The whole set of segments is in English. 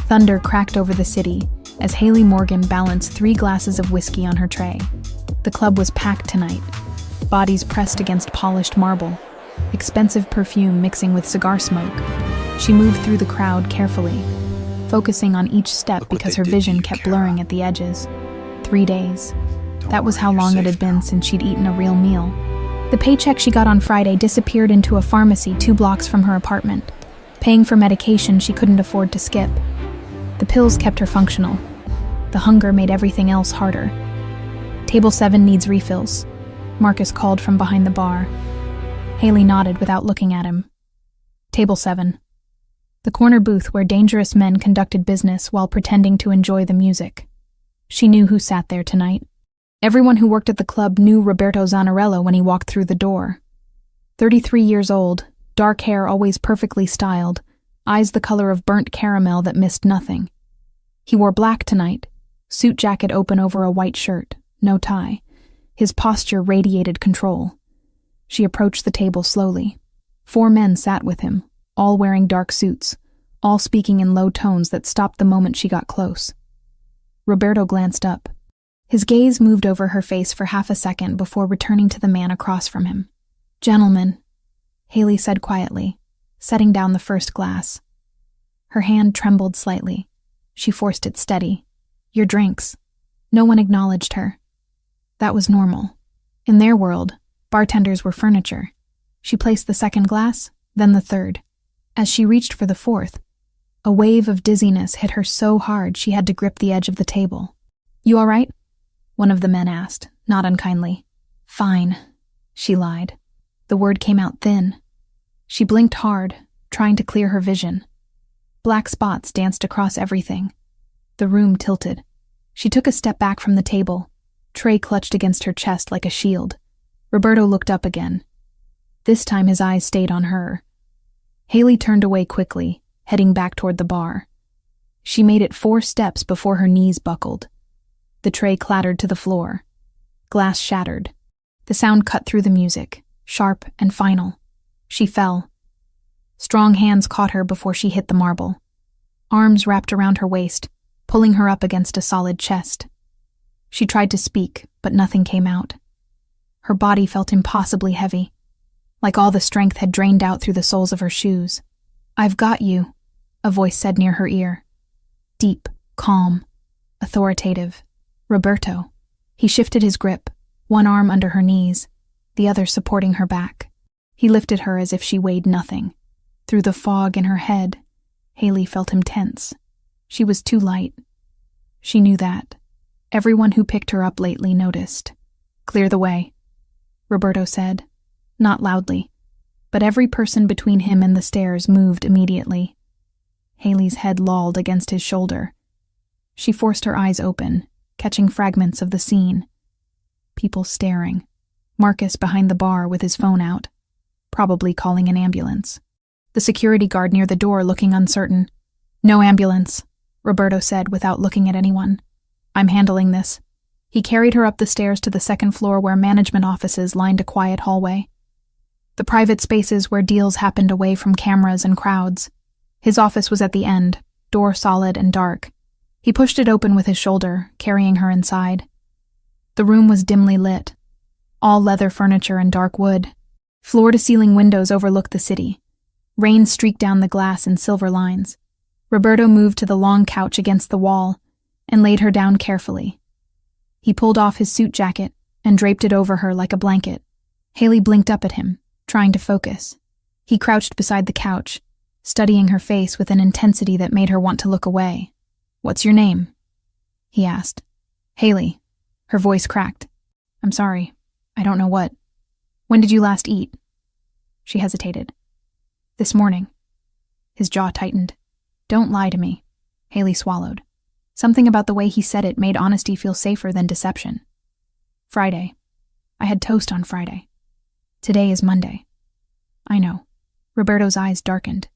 Thunder cracked over the city as Haley Morgan balanced 3 glasses of whiskey on her tray. The club was packed tonight, bodies pressed against polished marble, expensive perfume mixing with cigar smoke. She moved through the crowd carefully, focusing on each step because her vision kept blurring at the edges. 3 days. That was how long it had been since she'd eaten a real meal. The paycheck she got on Friday disappeared into a pharmacy 2 blocks from her apartment, paying for medication she couldn't afford to skip. The pills kept her functional. The hunger made everything else harder. Table 7 needs refills, Marcus called from behind the bar. Haley nodded without looking at him. Table 7. The corner booth where dangerous men conducted business while pretending to enjoy the music. She knew who sat there tonight. Everyone who worked at the club knew Roberto Zanarello when he walked through the door. 33 years old, dark hair always perfectly styled, eyes the color of burnt caramel that missed nothing. He wore black tonight, suit jacket open over a white shirt, no tie. His posture radiated control. She approached the table slowly. 4 men sat with him, all wearing dark suits, all speaking in low tones that stopped the moment she got close. Roberto glanced up. His gaze moved over her face for half a second before returning to the man across from him. "Gentlemen," Haley said quietly, setting down the first glass. Her hand trembled slightly. She forced it steady. "Your drinks." No one acknowledged her. That was normal. In their world, bartenders were furniture. She placed the second glass, then the third. As she reached for the fourth, a wave of dizziness hit her so hard she had to grip the edge of the table. "You all right?" one of the men asked, not unkindly. "Fine," she lied. The word came out thin. She blinked hard, trying to clear her vision. Black spots danced across everything. The room tilted. She took a step back from the table, tray clutched against her chest like a shield. Roberto looked up again. This time his eyes stayed on her. Haley turned away quickly, heading back toward the bar. She made it 4 steps before her knees buckled. The tray clattered to the floor. Glass shattered. The sound cut through the music, sharp and final. She fell. Strong hands caught her before she hit the marble. Arms wrapped around her waist, pulling her up against a solid chest. She tried to speak, but nothing came out. Her body felt impossibly heavy, like all the strength had drained out through the soles of her shoes. "I've got you," a voice said near her ear. Deep, calm, authoritative. Roberto. He shifted his grip, one arm under her knees, the other supporting her back. He lifted her as if she weighed nothing. Through the fog in her head, Haley felt him tense. She was too light. She knew that. Everyone who picked her up lately noticed. "Clear the way," Roberto said, not loudly, but every person between him and the stairs moved immediately. Haley's head lolled against his shoulder. She forced her eyes open, catching fragments of the scene. People staring. Marcus behind the bar with his phone out, probably calling an ambulance. The security guard near the door looking uncertain. "No ambulance," Roberto said without looking at anyone. "I'm handling this." He carried her up the stairs to the 2nd floor where management offices lined a quiet hallway. The private spaces where deals happened away from cameras and crowds. His office was at the end, door solid and dark. He pushed it open with his shoulder, carrying her inside. The room was dimly lit. All leather furniture and dark wood. Floor-to-ceiling windows overlooked the city. Rain streaked down the glass in silver lines. Roberto moved to the long couch against the wall and laid her down carefully. He pulled off his suit jacket and draped it over her like a blanket. Haley blinked up at him, trying to focus. He crouched beside the couch, studying her face with an intensity that made her want to look away. "What's your name?" he asked. "Haley." Her voice cracked. "I'm sorry. I don't know what. When did you last eat?" She hesitated. "This morning." His jaw tightened. "Don't lie to me." Haley swallowed. Something about the way he said it made honesty feel safer than deception. "Friday. I had toast on Friday. Today is Monday." "I know." Roberto's eyes darkened.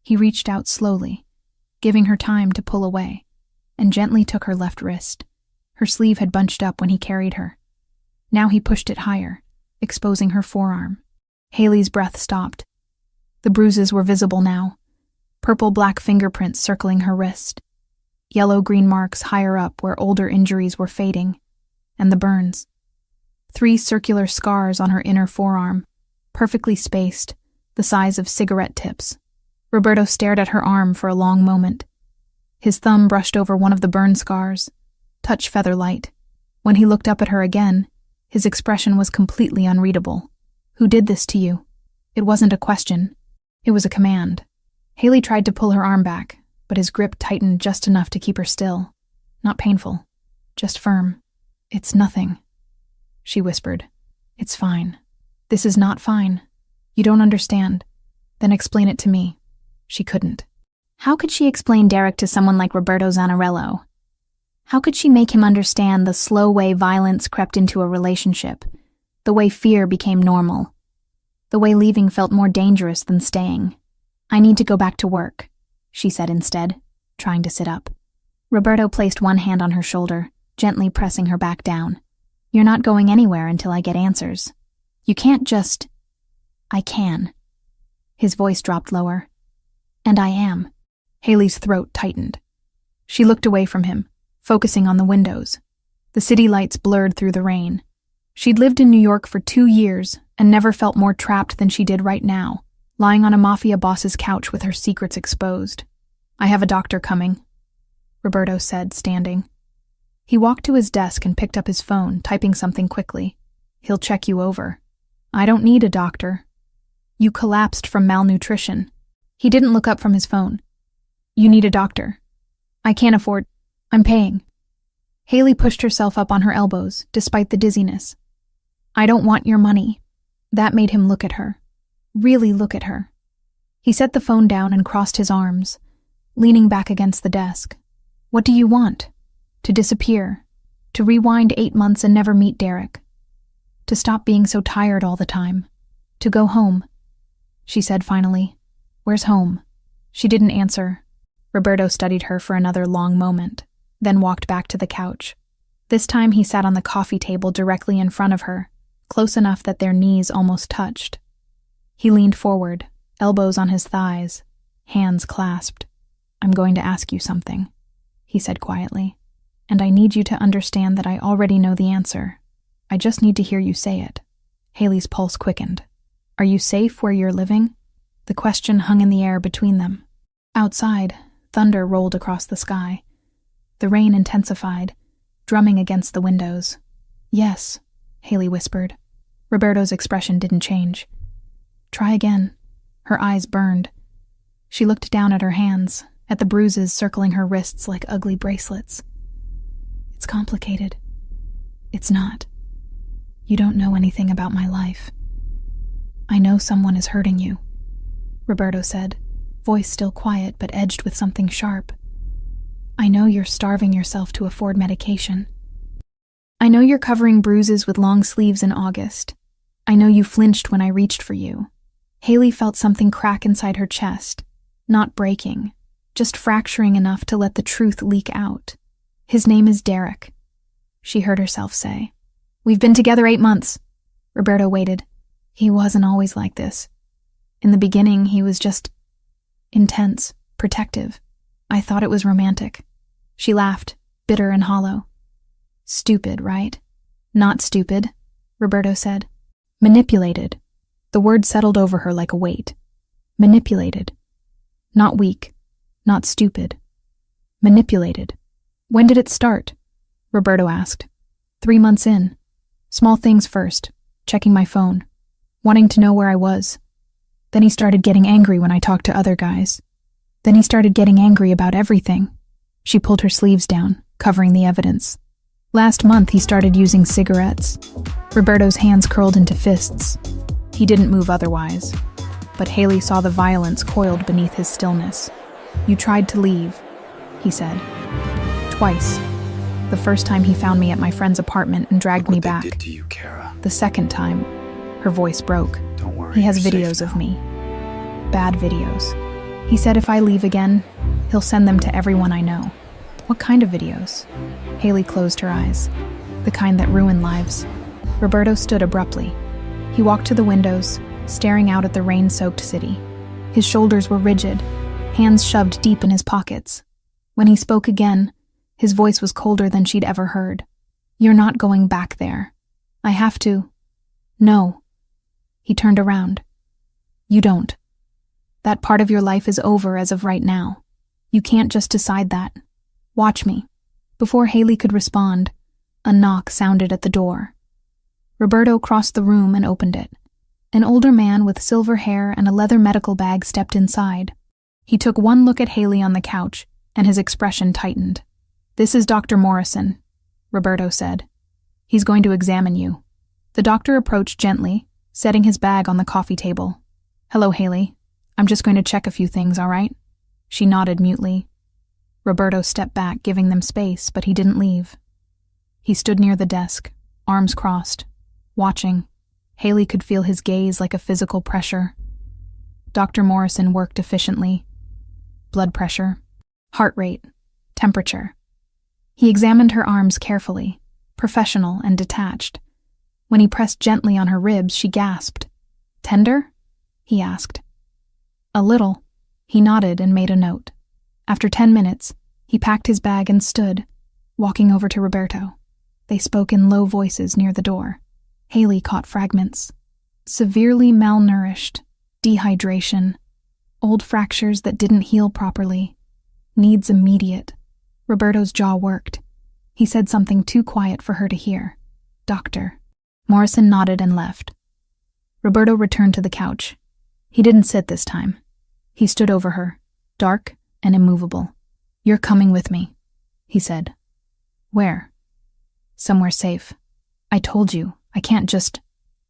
He reached out slowly, giving her time to pull away, and gently took her left wrist. Her sleeve had bunched up when he carried her. Now he pushed it higher, exposing her forearm. Haley's breath stopped. The bruises were visible now. purple-black fingerprints circling her wrist, yellow-green marks higher up where older injuries were fading, and the burns. 3 circular scars on her inner forearm, perfectly spaced, the size of cigarette tips. Roberto stared at her arm for a long moment. His thumb brushed over one of the burn scars, touch feather light. When he looked up at her again, his expression was completely unreadable. "Who did this to you?" It wasn't a question. It was a command. Haley tried to pull her arm back, but his grip tightened just enough to keep her still. Not painful, just firm. "It's nothing," she whispered. "It's fine." "This is not fine. You don't understand. Then explain it to me." She couldn't. How could she explain Derek to someone like Roberto Zanarello? How could she make him understand the slow way violence crept into a relationship, the way fear became normal, the way leaving felt more dangerous than staying? "I need to go back to work," she said instead, trying to sit up. Roberto placed one hand on her shoulder, gently pressing her back down. "You're not going anywhere until I get answers. You can't just—" "I can." His voice dropped lower. "And I am." Haley's throat tightened. She looked away from him, focusing on the windows. The city lights blurred through the rain. She'd lived in New York for 2 years and never felt more trapped than she did right now, lying on a Mafia Boss's couch with her secrets exposed. "I have a doctor coming," Roberto said, standing. He walked to his desk and picked up his phone, typing something quickly. "He'll check you over." "I don't need a doctor. You collapsed from malnutrition." He didn't look up from his phone. "You need a doctor. I can't afford— I'm paying." Haley pushed herself up on her elbows, despite the dizziness. "I don't want your money." That made him look at her. Really look at her. He set the phone down and crossed his arms, leaning back against the desk. "What do you want? To disappear? To rewind 8 months and never meet Derek? To stop being so tired all the time? To go home?" She said finally, "Where's home?" She didn't answer. Roberto studied her for another long moment, then walked back to the couch. This time he sat on the coffee table directly in front of her, close enough that their knees almost touched. He leaned forward, elbows on his thighs, hands clasped. "I'm going to ask you something," he said quietly, "and I need you to understand that I already know the answer. I just need to hear you say it." Haley's pulse quickened. "Are you safe where you're living?" The question hung in the air between them. Outside, thunder rolled across the sky. The rain intensified, drumming against the windows. "Yes," Haley whispered. Roberto's expression didn't change. "Try again." Her eyes burned. She looked down at her hands, at the bruises circling her wrists like ugly bracelets. "It's complicated." "It's not. You don't know anything about my life." "I know someone is hurting you," Roberto said, voice still quiet but edged with something sharp. "I know you're starving yourself to afford medication. I know you're covering bruises with long sleeves in August. I know you flinched when I reached for you." Haley felt something crack inside her chest, not breaking, just fracturing enough to let the truth leak out. "His name is Derek," she heard herself say. "We've been together 8 months. Roberto waited. "He wasn't always like this. In the beginning, he was just intense, protective. I thought it was romantic." She laughed, bitter and hollow. "Stupid, right?" "Not stupid," Roberto said. "Manipulated." The word settled over her like a weight. Manipulated. Not weak, not stupid. Manipulated. "When did it start?" Roberto asked. 3 months in. Small things first, checking my phone, wanting to know where I was. Then he started getting angry when I talked to other guys. Then he started getting angry about everything. She pulled her sleeves down, covering the evidence. "Last month he started using cigarettes." Roberto's hands curled into fists. He didn't move otherwise, but Haley saw the violence coiled beneath his stillness. "You tried to leave," he said. "Twice. The first time he found me at my friend's apartment and dragged me back. What they did to you, Kara. The second time," her voice broke. Don't worry. "He has you're videos safe of now. me. Bad videos. He said if I leave again, he'll send them to everyone I know." "What kind of videos?" Haley closed her eyes. "The kind that ruin lives." Roberto stood abruptly. He walked to the windows, staring out at the rain-soaked city. His shoulders were rigid, hands shoved deep in his pockets. When he spoke again, his voice was colder than she'd ever heard. "You're not going back there. I have to." "No." He turned around. "You don't. That part of your life is over as of right now. You can't just decide that. Watch me." Before Haley could respond, a knock sounded at the door. Roberto crossed the room and opened it. An older man with silver hair and a leather medical bag stepped inside. He took one look at Haley on the couch, and his expression tightened. "This is Dr. Morrison," Roberto said. "He's going to examine you." The doctor approached gently, setting his bag on the coffee table. "Hello, Haley. I'm just going to check a few things, all right?" She nodded mutely. Roberto stepped back, giving them space, but he didn't leave. He stood near the desk, arms crossed, watching. Haley could feel his gaze like a physical pressure. Dr. Morrison worked efficiently. Blood pressure, heart rate, temperature. He examined her arms carefully, professional and detached. When he pressed gently on her ribs, she gasped. "Tender?" he asked. "A little." He nodded and made a note. After 10 minutes, he packed his bag and stood, walking over to Roberto. They spoke in low voices near the door. Haley caught fragments. Severely malnourished, dehydration, old fractures that didn't heal properly, needs immediate. Roberto's jaw worked. He said something too quiet for her to hear. "Doctor." Morrison nodded and left. Roberto returned to the couch. He didn't sit this time. He stood over her, dark and immovable. "You're coming with me," he said. "Where?" "Somewhere safe. I told you, I can't just—"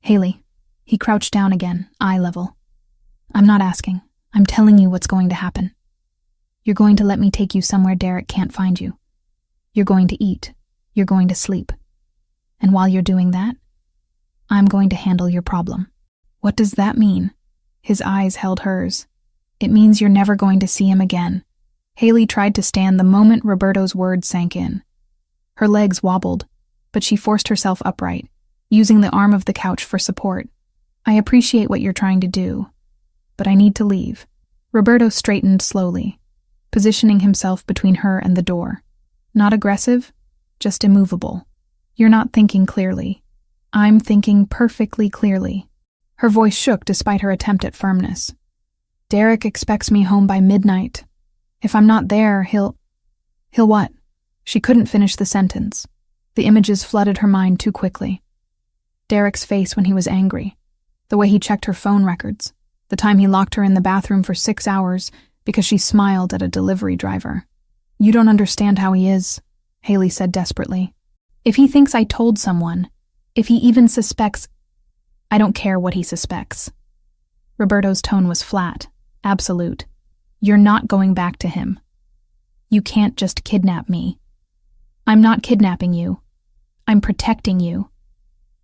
"Haley." He crouched down again, eye level. "I'm not asking. I'm telling you what's going to happen. You're going to let me take you somewhere Derek can't find you. You're going to eat. You're going to sleep. And while you're doing that, I'm going to handle your problem." "What does that mean?" His eyes held hers. "It means you're never going to see him again." Haley tried to stand the moment Roberto's words sank in. Her legs wobbled, but she forced herself upright, using the arm of the couch for support. "I appreciate what you're trying to do, but I need to leave." Roberto straightened slowly, positioning himself between her and the door. Not aggressive, just immovable. "You're not thinking clearly. I'm thinking perfectly clearly." Her voice shook despite her attempt at firmness. "Derek expects me home by midnight. If I'm not there, he'll what?" She couldn't finish the sentence. The images flooded her mind too quickly. Derek's face when he was angry, the way he checked her phone records, the time he locked her in the bathroom for 6 hours because she smiled at a delivery driver. "You don't understand how he is," Haley said desperately. "If he thinks I told someone, if he even suspects, I don't care what he suspects." Roberto's tone was flat, absolute. "You're not going back to him. You can't just kidnap me. I'm not kidnapping you. I'm protecting you.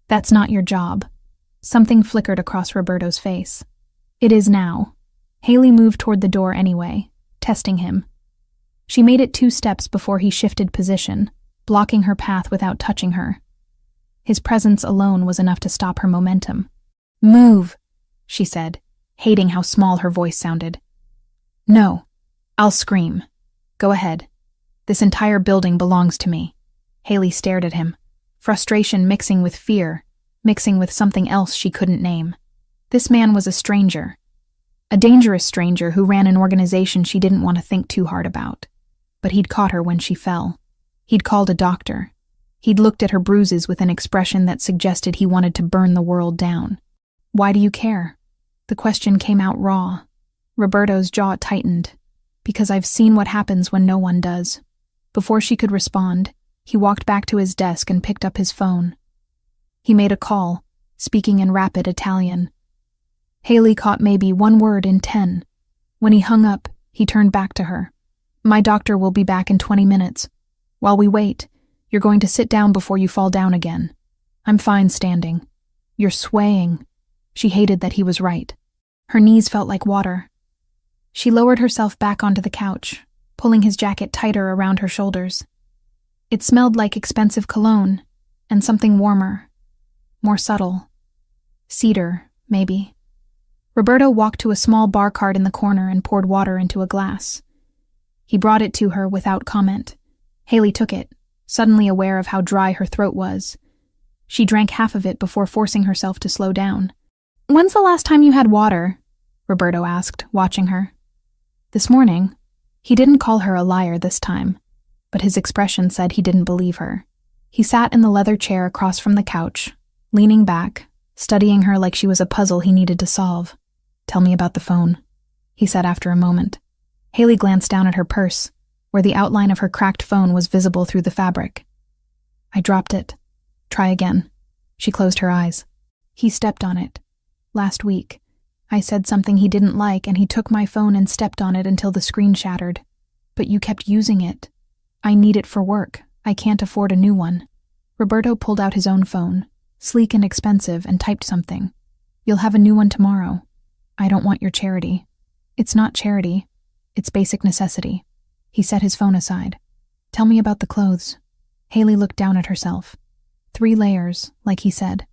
That's not your job." Something flickered across Roberto's face. "It is now." Haley moved toward the door anyway, testing him. She made it 2 steps before he shifted position, blocking her path without touching her. His presence alone was enough to stop her momentum. "Move," she said, hating how small her voice sounded. "No, I'll scream. Go ahead. This entire building belongs to me." Haley stared at him, frustration mixing with fear, mixing with something else she couldn't name. This man was a stranger. A dangerous stranger who ran an organization she didn't want to think too hard about. But he'd caught her when she fell. He'd called a doctor. He'd looked at her bruises with an expression that suggested he wanted to burn the world down. "Why do you care?" The question came out raw. Roberto's jaw tightened. "Because I've seen what happens when no one does." Before she could respond, he walked back to his desk and picked up his phone. He made a call, speaking in rapid Italian. Haley caught maybe 1 word in 10. When he hung up, he turned back to her. "My doctor will be back in 20 minutes. While we wait, you're going to sit down before you fall down again." "I'm fine standing." "You're swaying." She hated that he was right. Her knees felt like water. She lowered herself back onto the couch, pulling his jacket tighter around her shoulders. It smelled like expensive cologne, and something warmer, more subtle. Cedar, maybe. Roberto walked to a small bar cart in the corner and poured water into a glass. He brought it to her without comment. Haley took it, suddenly aware of how dry her throat was. She drank half of it before forcing herself to slow down. "When's the last time you had water?" Roberto asked, watching her. "This morning." He didn't call her a liar this time, but his expression said he didn't believe her. He sat in the leather chair across from the couch, leaning back, studying her like she was a puzzle he needed to solve. "Tell me about the phone," he said after a moment. Haley glanced down at her purse, where the outline of her cracked phone was visible through the fabric. "I dropped it. Try again." She closed her eyes. "He stepped on it. Last week. I said something he didn't like and he took my phone and stepped on it until the screen shattered. But you kept using it. I need it for work. I can't afford a new one." Roberto pulled out his own phone, sleek and expensive, and typed something. "You'll have a new one tomorrow. I don't want your charity." "It's not charity. It's basic necessity." He set his phone aside. "Tell me about the clothes." Haley looked down at herself. 3 layers, like he said.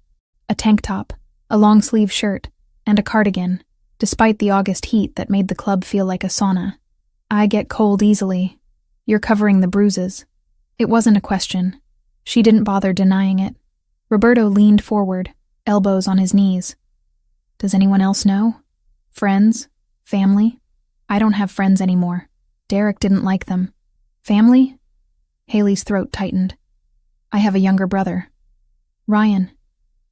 A tank top, a long-sleeve shirt, and a cardigan, despite the August heat that made the club feel like a sauna. "I get cold easily. You're covering the bruises." It wasn't a question. She didn't bother denying it. Roberto leaned forward, elbows on his knees. "Does anyone else know? Friends? Family?" "I don't have friends anymore. Derek didn't like them." "Family?" Haley's throat tightened. "I have a younger brother. Ryan.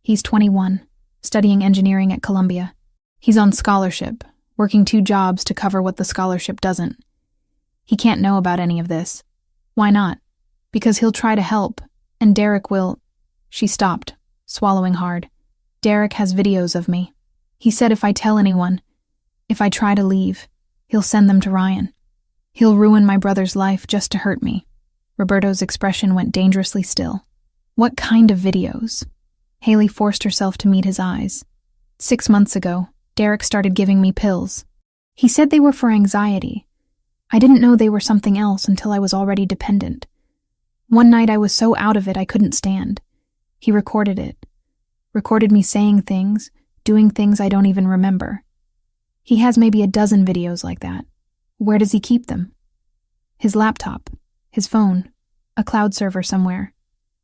He's 21, studying engineering at Columbia. He's on scholarship, working 2 jobs to cover what the scholarship doesn't. He can't know about any of this. Why not? Because he'll try to help, and Derek will..." She stopped, swallowing hard. "Derek has videos of me. He said if I tell anyone, if I try to leave, he'll send them to Ryan. He'll ruin my brother's life just to hurt me." Roberto's expression went dangerously still. "What kind of videos?" Haley forced herself to meet his eyes. 6 months ago, Derek started giving me pills. He said they were for anxiety. I didn't know they were something else until I was already dependent. One night I was so out of it I couldn't stand. He recorded it. Recorded me saying things, doing things I don't even remember. He has maybe a dozen videos like that. Where does he keep them? His laptop, his phone, a cloud server somewhere.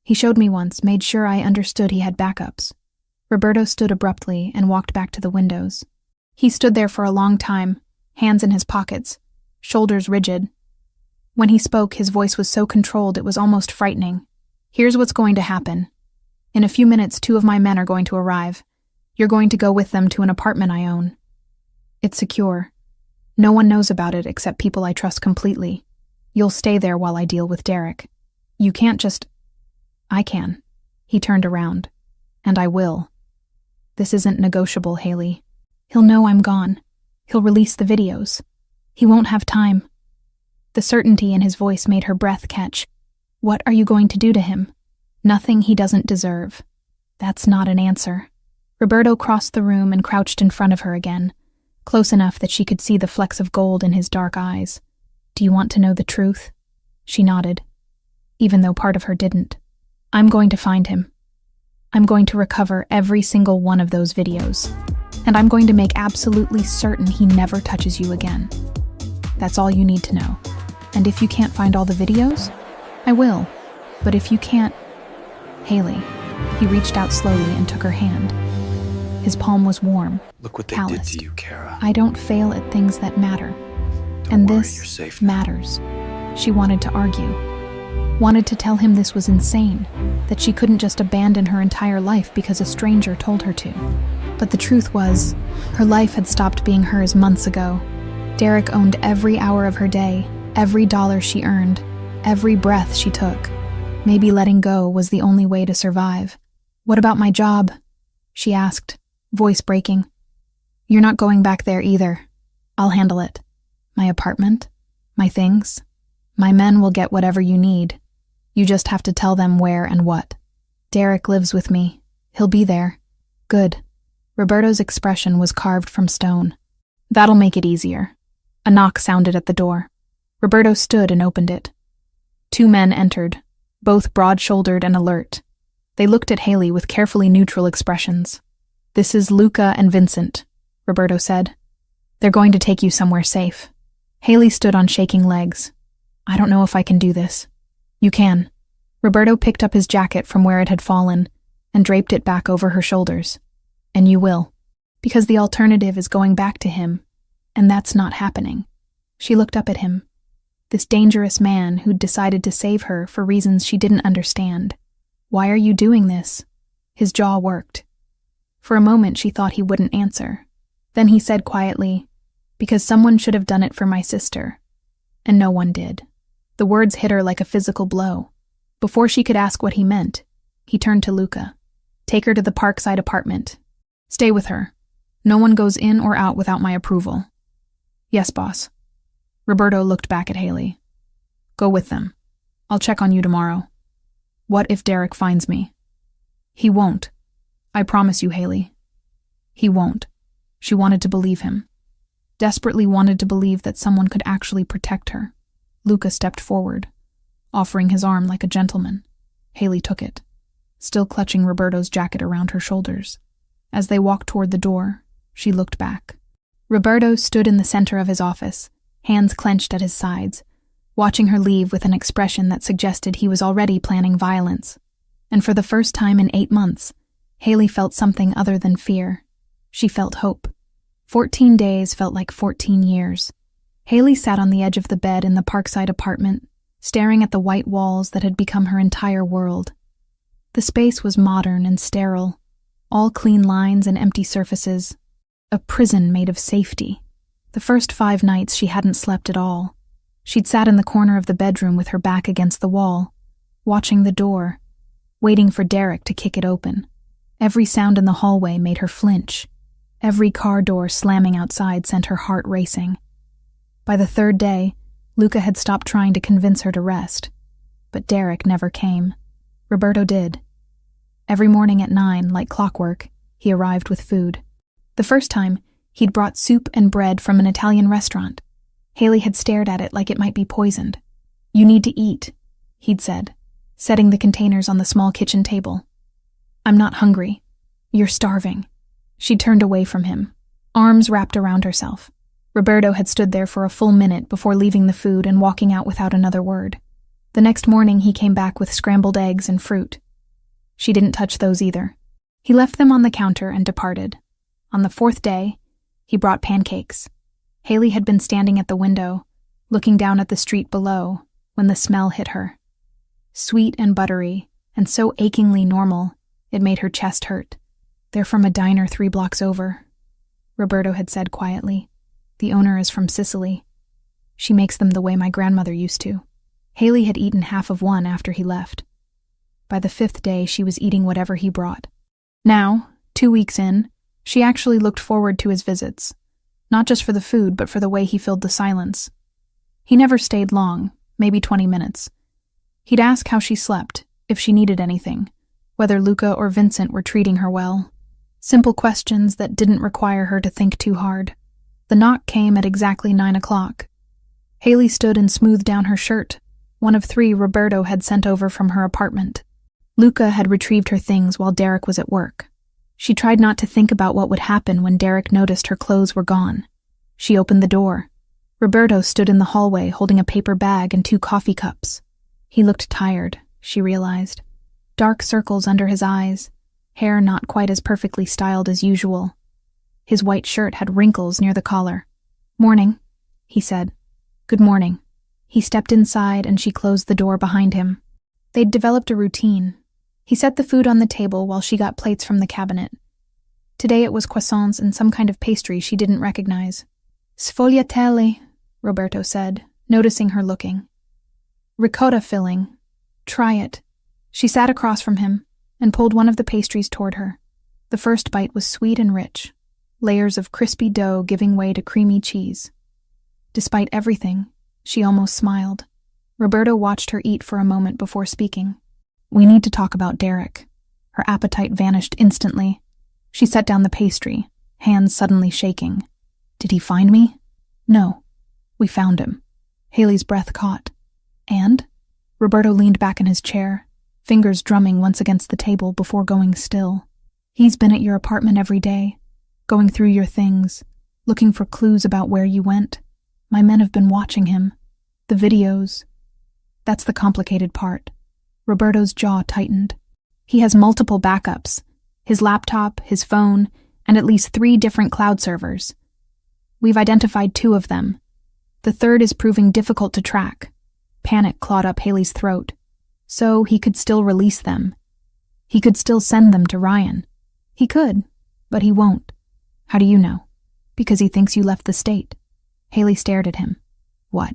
He showed me once, made sure I understood he had backups. Roberto stood abruptly and walked back to the windows. He stood there for a long time, hands in his pockets, shoulders rigid. When he spoke, his voice was so controlled it was almost frightening. "Here's what's going to happen. In a few minutes, 2 of my men are going to arrive. You're going to go with them to an apartment I own. It's secure. No one knows about it except people I trust completely. You'll stay there while I deal with Derek. You can't just..." "I can." He turned around. "And I will. This isn't negotiable, Haley. He'll know I'm gone. He'll release the videos. He won't have time." The certainty in his voice made her breath catch. "What are you going to do to him?" "Nothing he doesn't deserve." That's not an answer. Roberto crossed the room and crouched in front of her again, close enough that she could see the flecks of gold in his dark eyes. "Do you want to know the truth?" She nodded, even though part of her didn't. "I'm going to find him. I'm going to recover every single one of those videos, and I'm going to make absolutely certain he never touches you again. That's all you need to know. And if you can't find all the videos, I will. But if you can't..." "Haley." He reached out slowly and took her hand. His palm was warm, Look what they calloused. did to you, Kara. "I don't fail at things that matter. Don't And worry, this you're safe now. matters." She wanted to argue. Wanted to tell him this was insane, that she couldn't just abandon her entire life because a stranger told her to. But the truth was, her life had stopped being hers months ago. Derek owned every hour of her day, every dollar she earned, every breath she took. Maybe letting go was the only way to survive. "What about my job?" she asked, voice breaking. "You're not going back there either. I'll handle it. My apartment, my things. My men will get whatever you need. You just have to tell them where and what. Derek lives with me. He'll be there." "Good." Roberto's expression was carved from stone. "That'll make it easier." A knock sounded at the door. Roberto stood and opened it. 2 men entered, both broad-shouldered and alert. They looked at Haley with carefully neutral expressions. "This is Luca and Vincent," Roberto said. They're going to take you somewhere safe. Haley stood on shaking legs. I don't know if I can do this. You can. Roberto picked up his jacket from where it had fallen and draped it back over her shoulders. And you will. Because the alternative is going back to him, and that's not happening. She looked up at him. This dangerous man who'd decided to save her for reasons she didn't understand. Why are you doing this? His jaw worked. For a moment she thought he wouldn't answer. Then he said quietly, because someone should have done it for my sister. And no one did. The words hit her like a physical blow. Before she could ask what he meant, he turned to Luca. Take her to the Parkside apartment. Stay with her. No one goes in or out without my approval. Yes, boss. Roberto looked back at Haley. Go with them. I'll check on you tomorrow. What if Derek finds me? He won't. I promise you, Haley. He won't. She wanted to believe him. Desperately wanted to believe that someone could actually protect her. Luca stepped forward, offering his arm like a gentleman. Haley took it, still clutching Roberto's jacket around her shoulders. As they walked toward the door, she looked back. Roberto stood in the center of his office, hands clenched at his sides, watching her leave with an expression that suggested he was already planning violence. And for the first time in 8 months, Haley felt something other than fear. She felt hope. 14 days felt like 14 years. Haley sat on the edge of the bed in the Parkside apartment, staring at the white walls that had become her entire world. The space was modern and sterile, all clean lines and empty surfaces. A prison made of safety. The first 5 nights she hadn't slept at all. She'd sat in the corner of the bedroom with her back against the wall, watching the door, waiting for Derek to kick it open. Every sound in the hallway made her flinch. Every car door slamming outside sent her heart racing. By the 3rd day, Luca had stopped trying to convince her to rest. But Derek never came. Roberto did. Every morning at 9, like clockwork, he arrived with food. The first time, he'd brought soup and bread from an Italian restaurant. Haley had stared at it like it might be poisoned. You need to eat, he'd said, setting the containers on the small kitchen table. I'm not hungry. You're starving. She turned away from him, arms wrapped around herself. Roberto had stood there for a full minute before leaving the food and walking out without another word. The next morning he came back with scrambled eggs and fruit. She didn't touch those either. He left them on the counter and departed. On the 4th day, he brought pancakes. Haley had been standing at the window, looking down at the street below, when the smell hit her. Sweet and buttery, and so achingly normal, it made her chest hurt. They're from a diner 3 blocks over, Roberto had said quietly. The owner is from Sicily. She makes them the way my grandmother used to. Haley had eaten half of one after he left. By the 5th day, she was eating whatever he brought. Now, 2 weeks in, she actually looked forward to his visits, not just for the food, but for the way he filled the silence. He never stayed long, maybe 20 minutes. He'd ask how she slept, if she needed anything, whether Luca or Vincent were treating her well. Simple questions that didn't require her to think too hard. The knock came at exactly 9 o'clock. Haley stood and smoothed down her shirt, one of 3 Roberto had sent over from her apartment. Luca had retrieved her things while Derek was at work. She tried not to think about what would happen when Derek noticed her clothes were gone. She opened the door. Roberto stood in the hallway holding a paper bag and 2 coffee cups. He looked tired, she realized. Dark circles under his eyes, hair not quite as perfectly styled as usual. His white shirt had wrinkles near the collar. Morning, he said. Good morning. He stepped inside and she closed the door behind him. They'd developed a routine. He set the food on the table while she got plates from the cabinet. Today it was croissants and some kind of pastry she didn't recognize. Sfogliatelle, Roberto said, noticing her looking. Ricotta filling. Try it. She sat across from him and pulled one of the pastries toward her. The first bite was sweet and rich, layers of crispy dough giving way to creamy cheese. Despite everything, she almost smiled. Roberto watched her eat for a moment before speaking. We need to talk about Derek. Her appetite vanished instantly. She set down the pastry, hands suddenly shaking. Did he find me? No. We found him. Haley's breath caught. And? Roberto leaned back in his chair, fingers drumming once against the table before going still. He's been at your apartment every day, going through your things, looking for clues about where you went. My men have been watching him. The videos. That's the complicated part. Roberto's jaw tightened. He has multiple backups. His laptop, his phone, and at least 3 different cloud servers. We've identified 2 of them. The third is proving difficult to track. Panic clawed up Haley's throat. So he could still release them. He could still send them to Ryan. He could, but he won't. How do you know? Because he thinks you left the state. Haley stared at him. What?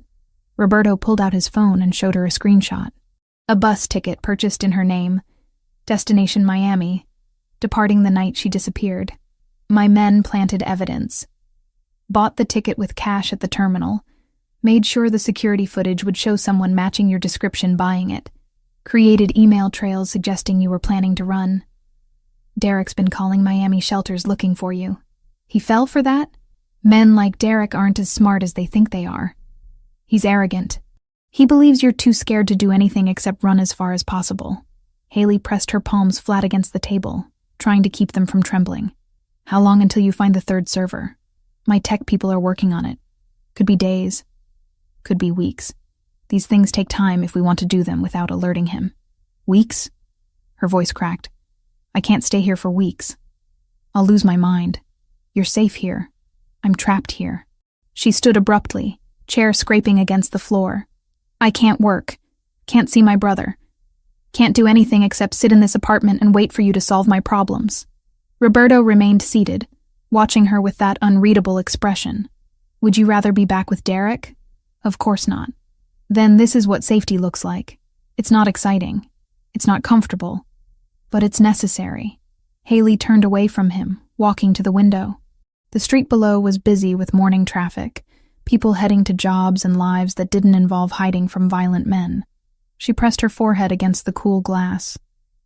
Roberto pulled out his phone and showed her a screenshot. A bus ticket purchased in her name. Destination Miami. Departing the night she disappeared. My men planted evidence. Bought the ticket with cash at the terminal. Made sure the security footage would show someone matching your description buying it. Created email trails suggesting you were planning to run. Derek's been calling Miami shelters looking for you. He fell for that? Men like Derek aren't as smart as they think they are. He's arrogant. He believes you're too scared to do anything except run as far as possible. Haley pressed her palms flat against the table, trying to keep them from trembling. How long until you find the 3rd server? My tech people are working on it. Could be days. Could be weeks. These things take time if we want to do them without alerting him. Weeks? Her voice cracked. I can't stay here for weeks. I'll lose my mind. You're safe here. I'm trapped here. She stood abruptly, chair scraping against the floor. I can't work. Can't see my brother. Can't do anything except sit in this apartment and wait for you to solve my problems. Roberto remained seated, watching her with that unreadable expression. Would you rather be back with Derek? Of course not. Then this is what safety looks like. It's not exciting. It's not comfortable. But it's necessary. Haley turned away from him, walking to the window. The street below was busy with morning traffic, people heading to jobs and lives that didn't involve hiding from violent men. She pressed her forehead against the cool glass.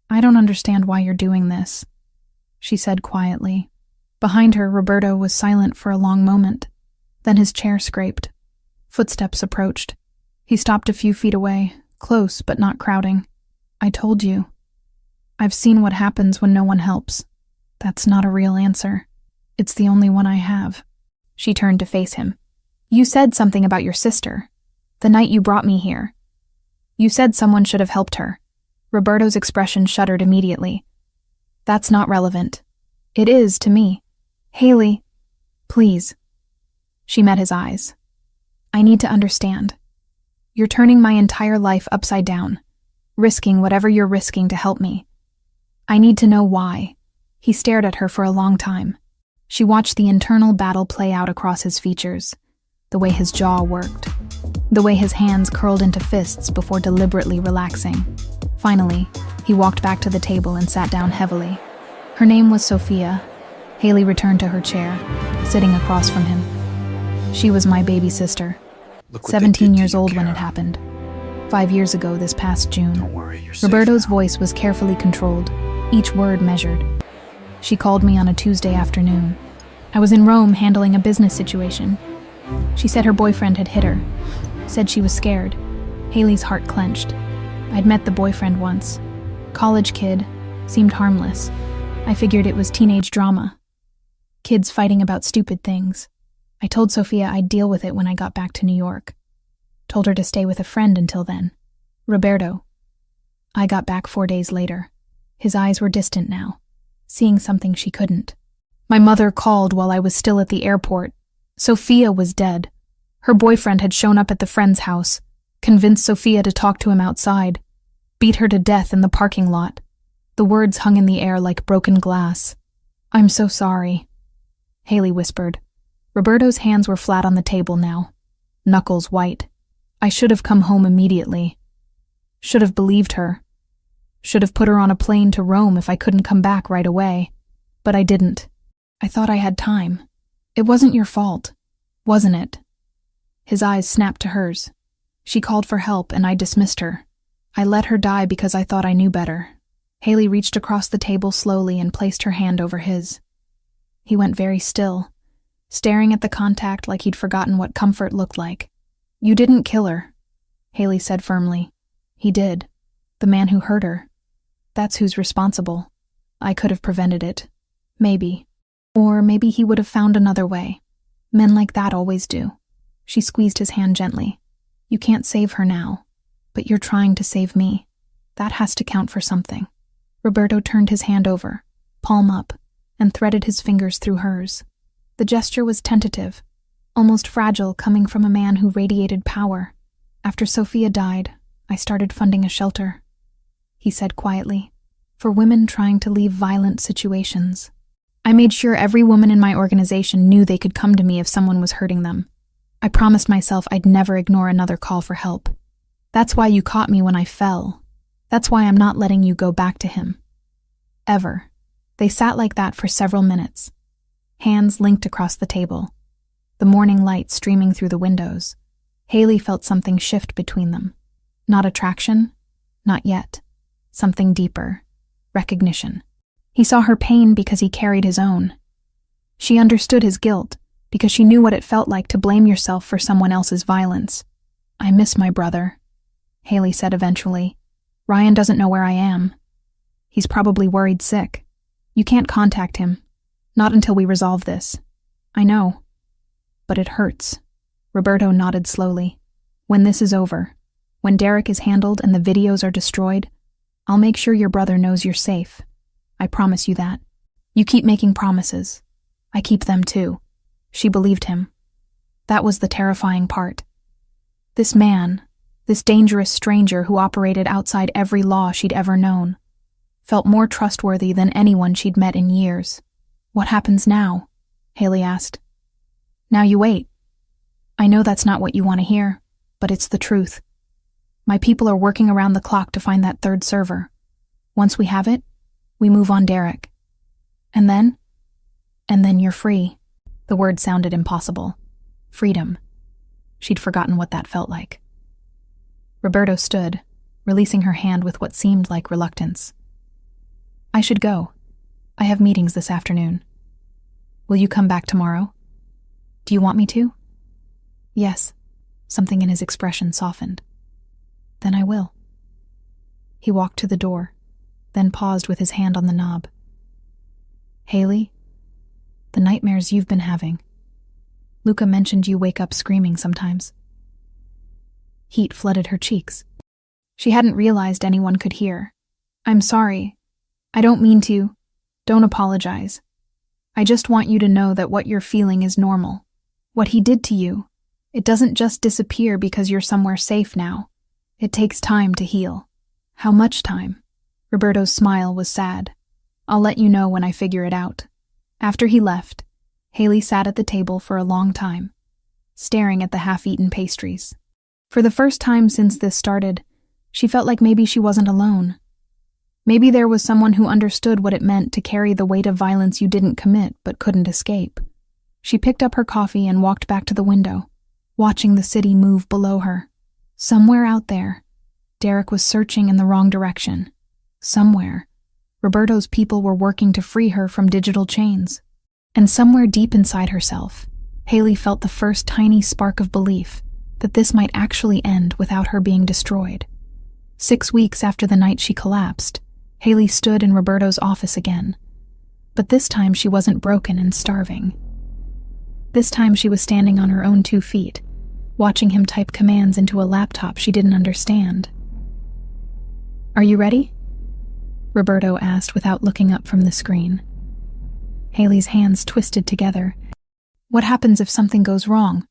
I don't understand why you're doing this, she said quietly. Behind her, Roberto was silent for a long moment. Then his chair scraped. Footsteps approached. He stopped a few feet away, close but not crowding. I told you. I've seen what happens when no one helps. That's not a real answer. It's the only one I have. She turned to face him. You said something about your sister. The night you brought me here. You said someone should have helped her. Roberto's expression shuddered immediately. That's not relevant. It is to me. Haley, please. She met his eyes. I need to understand. You're turning my entire life upside down, risking whatever you're risking to help me. I need to know why. He stared at her for a long time. She watched the internal battle play out across his features, the way his jaw worked, the way his hands curled into fists before deliberately relaxing. Finally, he walked back to the table and sat down heavily. Her name was Sophia. Haley returned to her chair, sitting across from him. She was my baby sister. 17 years old when it happened. 5 years ago this past June. Don't worry, you're safe Roberto's now. voice was carefully controlled, each word measured. She called me on a Tuesday afternoon. I was in Rome handling a business situation. She said her boyfriend had hit her. Said she was scared. Haley's heart clenched. I'd met the boyfriend once. College kid. Seemed harmless. I figured it was teenage drama. Kids fighting about stupid things. I told Sophia I'd deal with it when I got back to New York. Told her to stay with a friend until then. Roberto. I got back 4 days later. His eyes were distant now, seeing something she couldn't. My mother called while I was still at the airport. Sophia was dead. Her boyfriend had shown up at the friend's house, convinced Sophia to talk to him outside, beat her to death in the parking lot. The words hung in the air like broken glass. I'm so sorry, Haley whispered. Roberto's hands were flat on the table now, knuckles white. I should have come home immediately. Should have believed her. Should have put her on a plane to Rome if I couldn't come back right away. But I didn't. I thought I had time. It wasn't your fault, wasn't it? His eyes snapped to hers. She called for help and I dismissed her. I let her die because I thought I knew better. Haley reached across the table slowly and placed her hand over his. He went very still, staring at the contact like he'd forgotten what comfort looked like. You didn't kill her, Haley said firmly. He did. The man who hurt her. That's who's responsible. I could have prevented it. Maybe. Or maybe he would have found another way. Men like that always do. She squeezed his hand gently. You can't save her now, but you're trying to save me. That has to count for something. Roberto turned his hand over, palm up, and threaded his fingers through hers. The gesture was tentative, almost fragile, coming from a man who radiated power. After Sophia died, I started funding a shelter, he said quietly, for women trying to leave violent situations. I made sure every woman in my organization knew they could come to me if someone was hurting them. I promised myself I'd never ignore another call for help. That's why you caught me when I fell. That's why I'm not letting you go back to him. Ever. They sat like that for several minutes, hands linked across the table, the morning light streaming through the windows. Haley felt something shift between them. Not attraction, not yet. Something deeper. Recognition. He saw her pain because he carried his own. She understood his guilt because she knew what it felt like to blame yourself for someone else's violence. I miss my brother, Haley said eventually. Ryan doesn't know where I am. He's probably worried sick. You can't contact him. Not until we resolve this. I know. But it hurts. Roberto nodded slowly. When this is over, when Derek is handled and the videos are destroyed, I'll make sure your brother knows you're safe. I promise you that. You keep making promises. I keep them too. She believed him. That was the terrifying part. This man, this dangerous stranger who operated outside every law she'd ever known, felt more trustworthy than anyone she'd met in years. What happens now? Haley asked. Now you wait. I know that's not what you want to hear, but it's the truth. My people are working around the clock to find that third server. Once we have it, we move on Derek. And then you're free. The word sounded impossible. Freedom. She'd forgotten what that felt like. Roberto stood, releasing her hand with what seemed like reluctance. I should go. I have meetings this afternoon. Will you come back tomorrow? Do you want me to? Yes. Something in his expression softened. Then I will. He walked to the door, then paused with his hand on the knob. Haley, the nightmares you've been having. Luca mentioned you wake up screaming sometimes. Heat flooded her cheeks. She hadn't realized anyone could hear. I'm sorry. I don't mean to. Don't apologize. I just want you to know that what you're feeling is normal. What he did to you, it doesn't just disappear because you're somewhere safe now. It takes time to heal. How much time? Roberto's smile was sad. I'll let you know when I figure it out. After he left, Haley sat at the table for a long time, staring at the half-eaten pastries. For the first time since this started, she felt like maybe she wasn't alone. Maybe there was someone who understood what it meant to carry the weight of violence you didn't commit but couldn't escape. She picked up her coffee and walked back to the window, watching the city move below her. Somewhere out there, Derek was searching in the wrong direction. Somewhere, Roberto's people were working to free her from digital chains. And somewhere deep inside herself, Haley felt the first tiny spark of belief that this might actually end without her being destroyed. 6 weeks after the night she collapsed, Haley stood in Roberto's office again. But this time she wasn't broken and starving. This time she was standing on her own 2 feet, watching him type commands into a laptop she didn't understand. Are you ready? Roberto asked without looking up from the screen. Haley's hands twisted together. What happens if something goes wrong?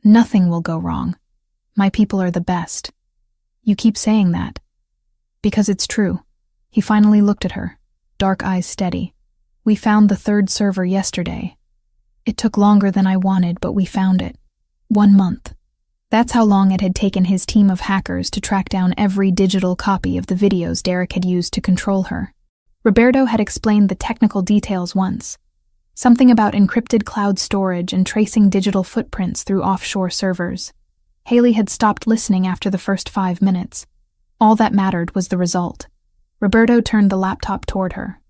Nothing will go wrong. My people are the best. You keep saying that. Because it's true. He finally looked at her, dark eyes steady. We found the third server yesterday. It took longer than I wanted, but we found it. 1 month. That's how long it had taken his team of hackers to track down every digital copy of the videos Derek had used to control her. Roberto had explained the technical details once. Something about encrypted cloud storage and tracing digital footprints through offshore servers. Haley had stopped listening after the first 5 minutes. All that mattered was the result. Roberto turned the laptop toward her.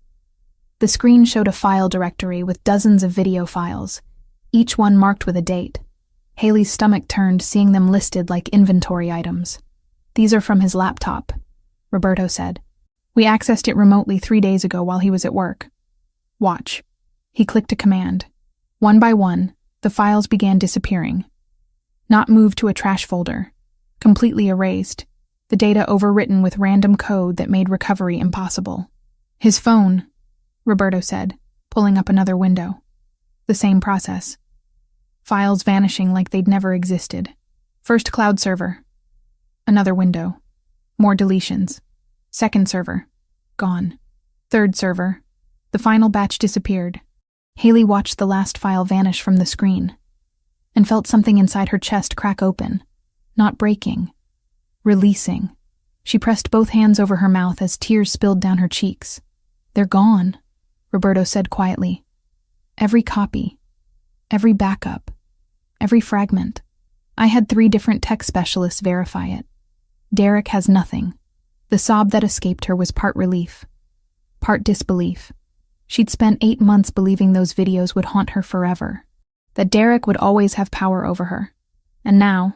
The screen showed a file directory with dozens of video files, each one marked with a date. Haley's stomach turned, seeing them listed like inventory items. These are from his laptop, Roberto said. We accessed it remotely 3 days ago while he was at work. Watch. He clicked a command. One by one, the files began disappearing. Not moved to a trash folder. Completely erased. The data overwritten with random code that made recovery impossible. His phone, Roberto said, pulling up another window. The same process. Files vanishing like they'd never existed. First cloud server. Another window. More deletions. Second server. Gone. Third server. The final batch disappeared. Haley watched the last file vanish from the screen and felt something inside her chest crack open. Not breaking. Releasing. She pressed both hands over her mouth as tears spilled down her cheeks. They're gone, Roberto said quietly. Every copy. Every backup. Every fragment. I had 3 different tech specialists verify it. Derek has nothing. The sob that escaped her was part relief, part disbelief. She'd spent 8 months believing those videos would haunt her forever, that Derek would always have power over her. And now,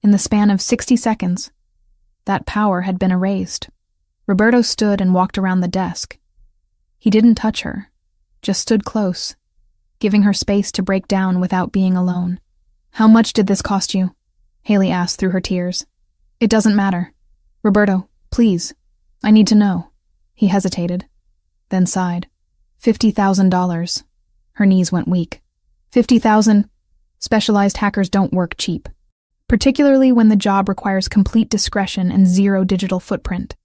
in the span of 60 seconds, that power had been erased. Roberto stood and walked around the desk. He didn't touch her, just stood close, giving her space to break down without being alone. How much did this cost you? Haley asked through her tears. It doesn't matter. Roberto, please, I need to know. He hesitated, then sighed. $50,000. Her knees went weak. 50,000. Specialized hackers don't work cheap, particularly when the job requires complete discretion and 0 digital footprint.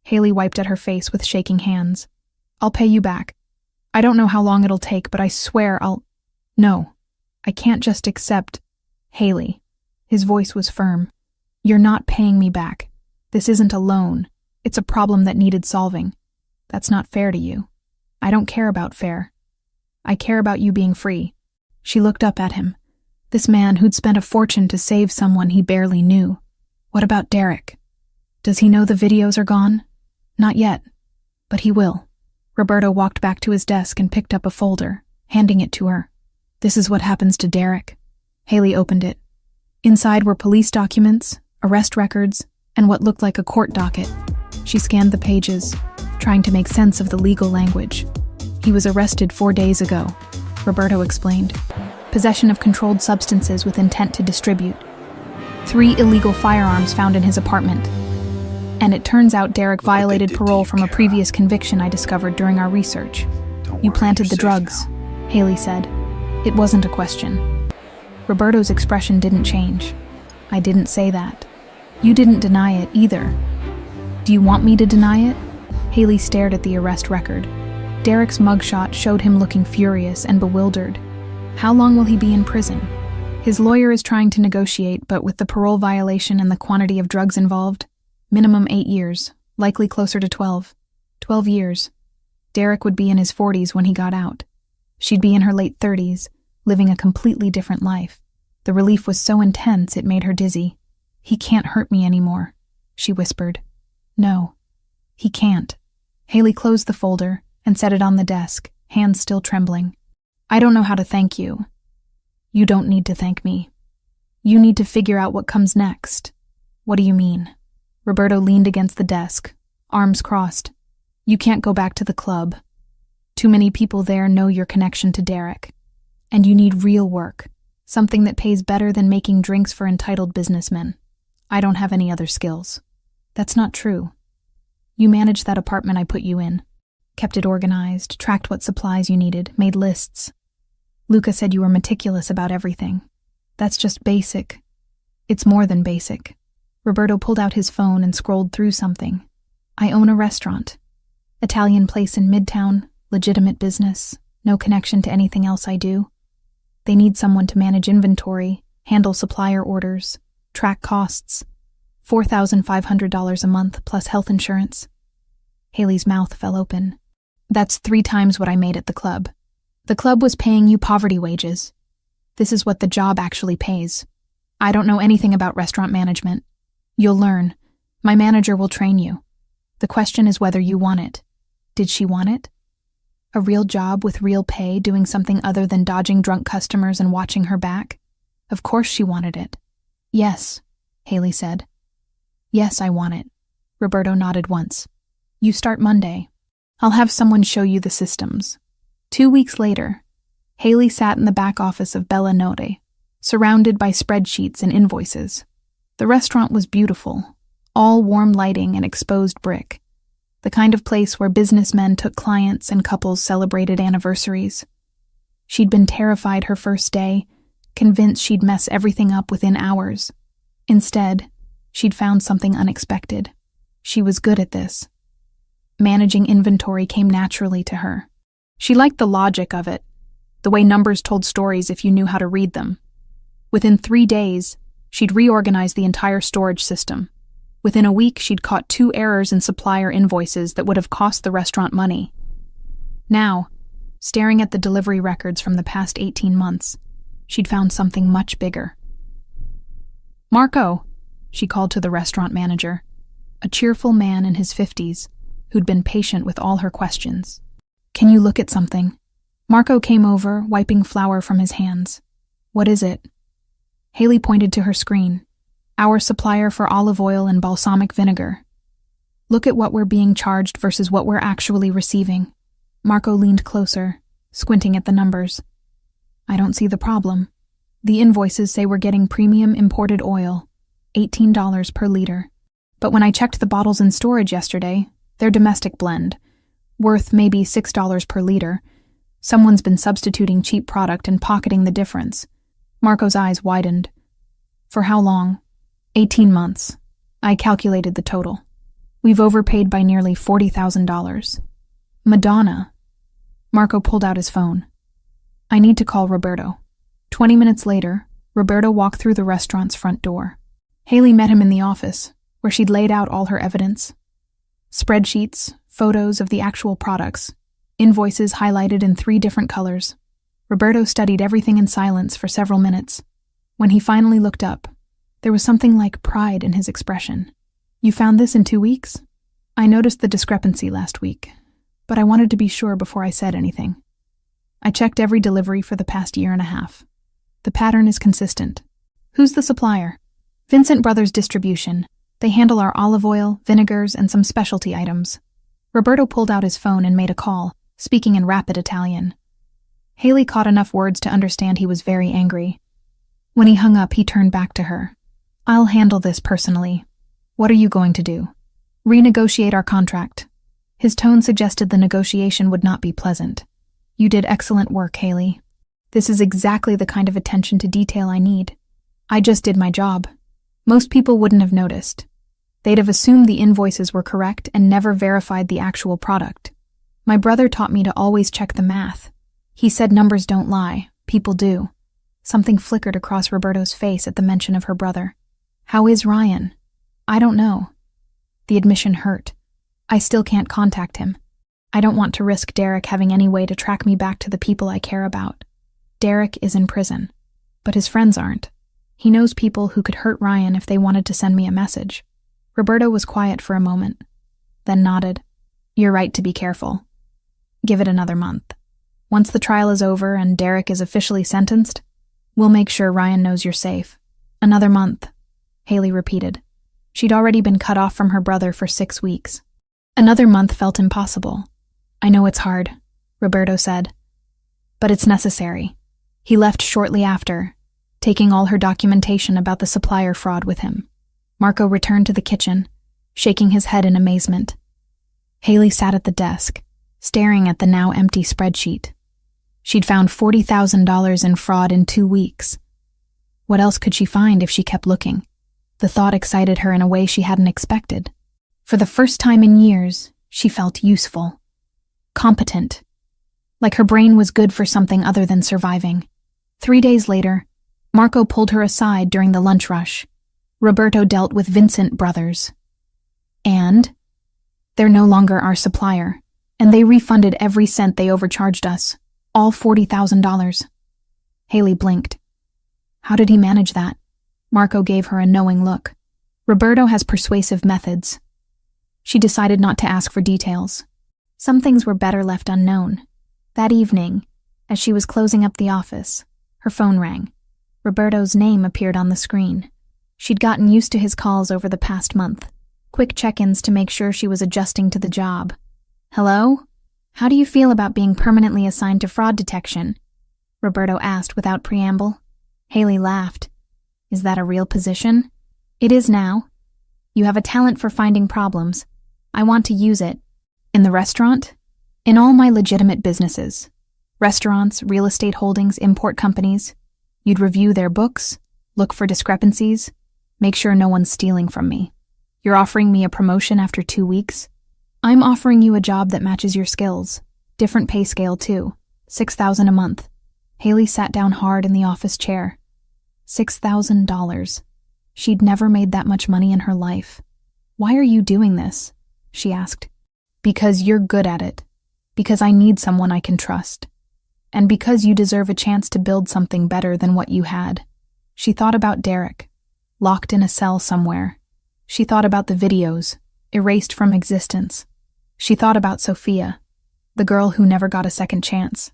Haley wiped at her face with shaking hands. I'll pay you back. I don't know how long it'll take, but I swear I'll... No, I can't just accept... Haley. His voice was firm. You're not paying me back. This isn't a loan. It's a problem that needed solving. That's not fair to you. I don't care about fair. I care about you being free. She looked up at him. This man who'd spent a fortune to save someone he barely knew. What about Derek? Does he know the videos are gone? Not yet. But he will. Roberto walked back to his desk and picked up a folder, handing it to her. This is what happens to Derek. Haley opened it. Inside were police documents, arrest records, and what looked like a court docket. She scanned the pages, trying to make sense of the legal language. He was arrested 4 days ago, Roberto explained. Possession of controlled substances with intent to distribute. 3 illegal firearms found in his apartment. And it turns out Derek violated parole from a previous conviction I discovered during our research. You planted the drugs, Haley said. It wasn't a question. Roberto's expression didn't change. I didn't say that. You didn't deny it either. Do you want me to deny it? Haley stared at the arrest record. Derek's mugshot showed him looking furious and bewildered. How long will he be in prison? His lawyer is trying to negotiate, but with the parole violation and the quantity of drugs involved, minimum 8 years, likely closer to 12. 12 years. Derek would be in his 40s when he got out. She'd be in her late 30s, living a completely different life. The relief was so intense it made her dizzy. He can't hurt me anymore, she whispered. No, he can't. Haley closed the folder and set it on the desk, hands still trembling. I don't know how to thank you. You don't need to thank me. You need to figure out what comes next. What do you mean? Roberto leaned against the desk, arms crossed. You can't go back to the club. Too many people there know your connection to Derek. And you need real work, something that pays better than making drinks for entitled businessmen. I don't have any other skills. That's not true. You managed that apartment I put you in, kept it organized, tracked what supplies you needed, made lists. Luca said you were meticulous about everything. That's just basic. It's more than basic. Roberto pulled out his phone and scrolled through something. I own a restaurant. Italian place in Midtown, legitimate business, no connection to anything else I do. They need someone to manage inventory, handle supplier orders, track costs. $4,500 a month plus health insurance. Haley's mouth fell open. That's 3 times what I made at the club. The club was paying you poverty wages. This is what the job actually pays. I don't know anything about restaurant management. You'll learn. My manager will train you. The question is whether you want it. Did she want it? A real job with real pay, doing something other than dodging drunk customers and watching her back? Of course she wanted it. Yes, Haley said. Yes, I want it. Roberto nodded once. You start Monday. I'll have someone show you the systems. 2 weeks later, Haley sat in the back office of Bella Notte, surrounded by spreadsheets and invoices. The restaurant was beautiful, all warm lighting and exposed brick, the kind of place where businessmen took clients and couples celebrated anniversaries. She'd been terrified her first day, convinced she'd mess everything up within hours. Instead, she'd found something unexpected. She was good at this. Managing inventory came naturally to her. She liked the logic of it, the way numbers told stories if you knew how to read them. Within 3 days, she'd reorganized the entire storage system. Within a week, she'd caught 2 errors in supplier invoices that would have cost the restaurant money. Now, staring at the delivery records from the past 18 months, she'd found something much bigger. "Marco," she called to the restaurant manager, a cheerful man in his 50s who'd been patient with all her questions. "Can you look at something?" Marco came over, wiping flour from his hands. "What is it?" Haley pointed to her screen. "Our supplier for olive oil and balsamic vinegar. Look at what we're being charged versus what we're actually receiving." Marco leaned closer, squinting at the numbers. "I don't see the problem. The invoices say we're getting premium imported oil, $18 per liter. But when I checked the bottles in storage yesterday, they're domestic blend, worth maybe $6 per liter. Someone's been substituting cheap product and pocketing the difference." Marco's eyes widened. "For how long?" 18 months. I calculated the total. We've overpaid by nearly $40,000. Madonna. Marco pulled out his phone. "I need to call Roberto." 20 minutes later, Roberto walked through the restaurant's front door. Haley met him in the office, where she'd laid out all her evidence. Spreadsheets, photos of the actual products, invoices highlighted in 3 different colors. Roberto studied everything in silence for several minutes. When he finally looked up, there was something like pride in his expression. "You found this in 2 weeks? I noticed the discrepancy last week, but I wanted to be sure before I said anything. I checked every delivery for the past 1.5 years. The pattern is consistent." "Who's the supplier?" "Vincent Brothers Distribution. They handle our olive oil, vinegars, and some specialty items." Roberto pulled out his phone and made a call, speaking in rapid Italian. Haley caught enough words to understand he was very angry. When he hung up, he turned back to her. "I'll handle this personally. What are you going to do?" "Renegotiate our contract." His tone suggested the negotiation would not be pleasant. "You did excellent work, Haley. This is exactly the kind of attention to detail I need. I just did my job. Most people wouldn't have noticed. They'd have assumed the invoices were correct and never verified the actual product. My brother taught me to always check the math. He said numbers don't lie, people do." Something flickered across Roberto's face at the mention of her brother. "How is Ryan?" "I don't know." The admission hurt. "I still can't contact him. I don't want to risk Derek having any way to track me back to the people I care about. Derek is in prison, but his friends aren't. He knows people who could hurt Ryan if they wanted to send me a message." Roberto was quiet for a moment, then nodded. "You're right to be careful. Give it another month. Once the trial is over and Derek is officially sentenced, we'll make sure Ryan knows you're safe." "Another month," Haley repeated. She'd already been cut off from her brother for 6 weeks. Another month felt impossible. "I know it's hard," Roberto said, "but it's necessary." He left shortly after, taking all her documentation about the supplier fraud with him. Marco returned to the kitchen, shaking his head in amazement. Haley sat at the desk, staring at the now empty spreadsheet. She'd found $40,000 in fraud in 2 weeks. What else could she find if she kept looking? The thought excited her in a way she hadn't expected. For the first time in years, she felt useful, competent, like her brain was good for something other than surviving. 3 days later, Marco pulled her aside during the lunch rush. Roberto dealt with Vincent Brothers. "And? They're no longer our supplier, and they refunded every cent they overcharged us, all $40,000. Haley blinked. "How did he manage that?" Marco gave her a knowing look. "Roberto has persuasive methods." She decided not to ask for details. Some things were better left unknown. That evening, as she was closing up the office, her phone rang. Roberto's name appeared on the screen. She'd gotten used to his calls over the past month. Quick check-ins to make sure she was adjusting to the job. "Hello? How do you feel about being permanently assigned to fraud detection?" Roberto asked without preamble. Haley laughed. Is that a real position? It is now. You have a talent for finding problems. I want to use it. In the restaurant? In all my legitimate businesses. Restaurants, real estate holdings, import companies. You'd review their books, look for discrepancies, make sure no one's stealing from me. You're offering me a promotion after 2 weeks? I'm offering you a job that matches your skills. Different pay scale, too. $6,000 a month. Haley sat down hard in the office chair. $6,000. She'd never made that much money in her life. Why are you doing this? She asked. Because you're good at it. Because I need someone I can trust. And because you deserve a chance to build something better than what you had. She thought about Derek, locked in a cell somewhere. She thought about the videos, erased from existence. She thought about Sophia, the girl who never got a second chance.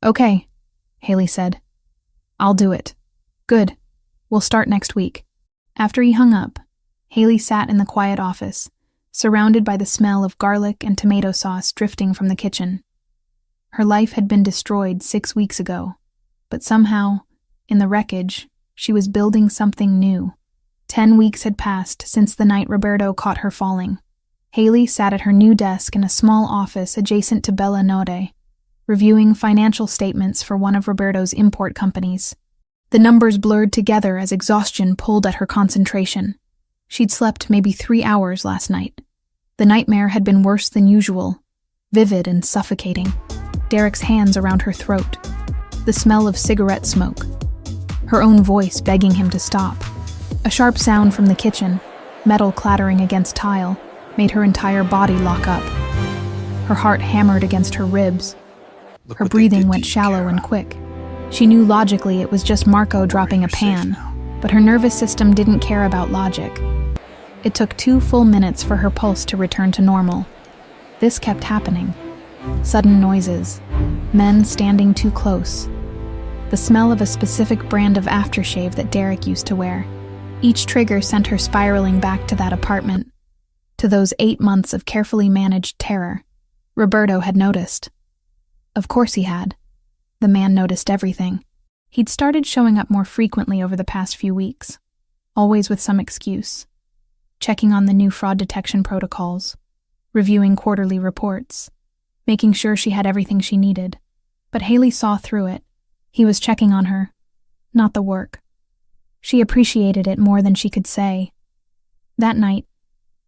Okay, Haley said. I'll do it. Good. We'll start next week. After he hung up, Haley sat in the quiet office, surrounded by the smell of garlic and tomato sauce drifting from the kitchen. Her life had been destroyed 6 weeks ago, but somehow, in the wreckage, she was building something new. 10 weeks had passed since the night Roberto caught her falling. Haley sat at her new desk in a small office adjacent to Bella Node, reviewing financial statements for one of Roberto's import companies. The numbers blurred together as exhaustion pulled at her concentration. She'd slept maybe 3 hours last night. The nightmare had been worse than usual, vivid and suffocating. Derek's hands around her throat, the smell of cigarette smoke, her own voice begging him to stop. A sharp sound from the kitchen, metal clattering against tile, made her entire body lock up. Her heart hammered against her ribs. Her breathing went shallow and quick. She knew logically it was just Marco dropping a pan, but her nervous system didn't care about logic. It took 2 full minutes for her pulse to return to normal. This kept happening. Sudden noises, men standing too close, the smell of a specific brand of aftershave that Derek used to wear. Each trigger sent her spiraling back to that apartment, to those 8 months of carefully managed terror. Roberto had noticed. Of course he had. The man noticed everything. He'd started showing up more frequently over the past few weeks, always with some excuse. Checking on the new fraud detection protocols, reviewing quarterly reports, making sure she had everything she needed. But Haley saw through it. He was checking on her, not the work. She appreciated it more than she could say. That night,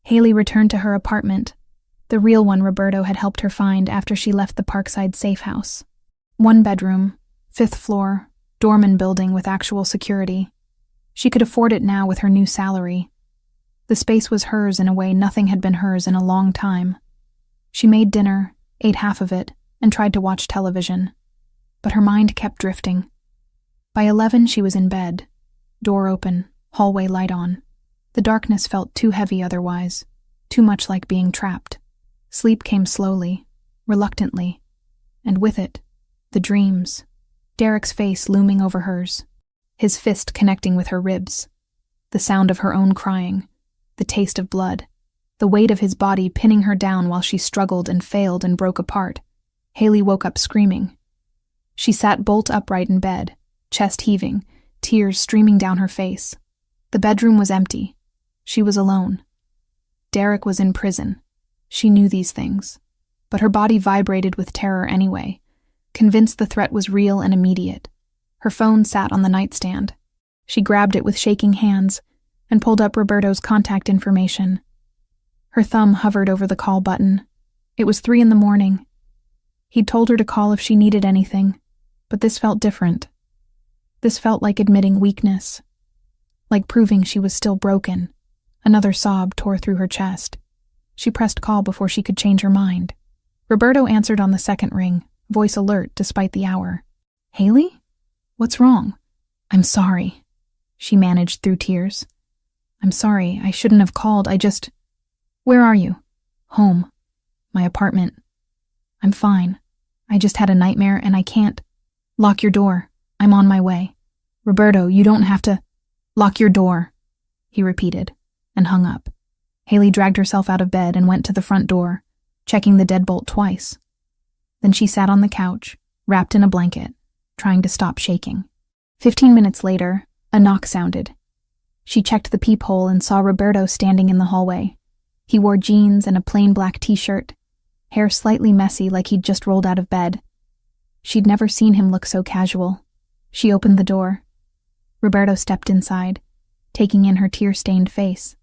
Haley returned to her apartment, the real one Roberto had helped her find after she left the Parkside safe house. 1 bedroom, 5th floor, doorman building with actual security. She could afford it now with her new salary. The space was hers in a way nothing had been hers in a long time. She made dinner, ate half of it, and tried to watch television. But her mind kept drifting. By 11, she was in bed. Door open, hallway light on. The darkness felt too heavy otherwise, too much like being trapped. Sleep came slowly, reluctantly, and with it, the dreams. Derek's face looming over hers, his fist connecting with her ribs. The sound of her own crying, the taste of blood, the weight of his body pinning her down while she struggled and failed and broke apart. Haley woke up screaming. She sat bolt upright in bed, chest heaving, tears streaming down her face. The bedroom was empty. She was alone. Derek was in prison. She knew these things. But her body vibrated with terror anyway, convinced the threat was real and immediate. Her phone sat on the nightstand. She grabbed it with shaking hands and pulled up Roberto's contact information. Her thumb hovered over the call button. It was 3 a.m. He'd told her to call if she needed anything, but this felt different. This felt like admitting weakness, like proving she was still broken. Another sob tore through her chest. She pressed call before she could change her mind. Roberto answered on the second ring, voice alert despite the hour. Haley? What's wrong? I'm sorry. She managed through tears. I'm sorry, I shouldn't have called, Where are you? Home. My apartment. I'm fine. I just had a nightmare and I can't. Lock your door. I'm on my way. Roberto, you don't have to. Lock your door, he repeated, and hung up. Haley dragged herself out of bed and went to the front door, checking the deadbolt twice. Then she sat on the couch, wrapped in a blanket, trying to stop shaking. 15 minutes later, a knock sounded. She checked the peephole and saw Roberto standing in the hallway. He wore jeans and a plain black t-shirt, hair slightly messy like he'd just rolled out of bed. She'd never seen him look so casual. She opened the door. Roberto stepped inside, taking in her tear-stained face,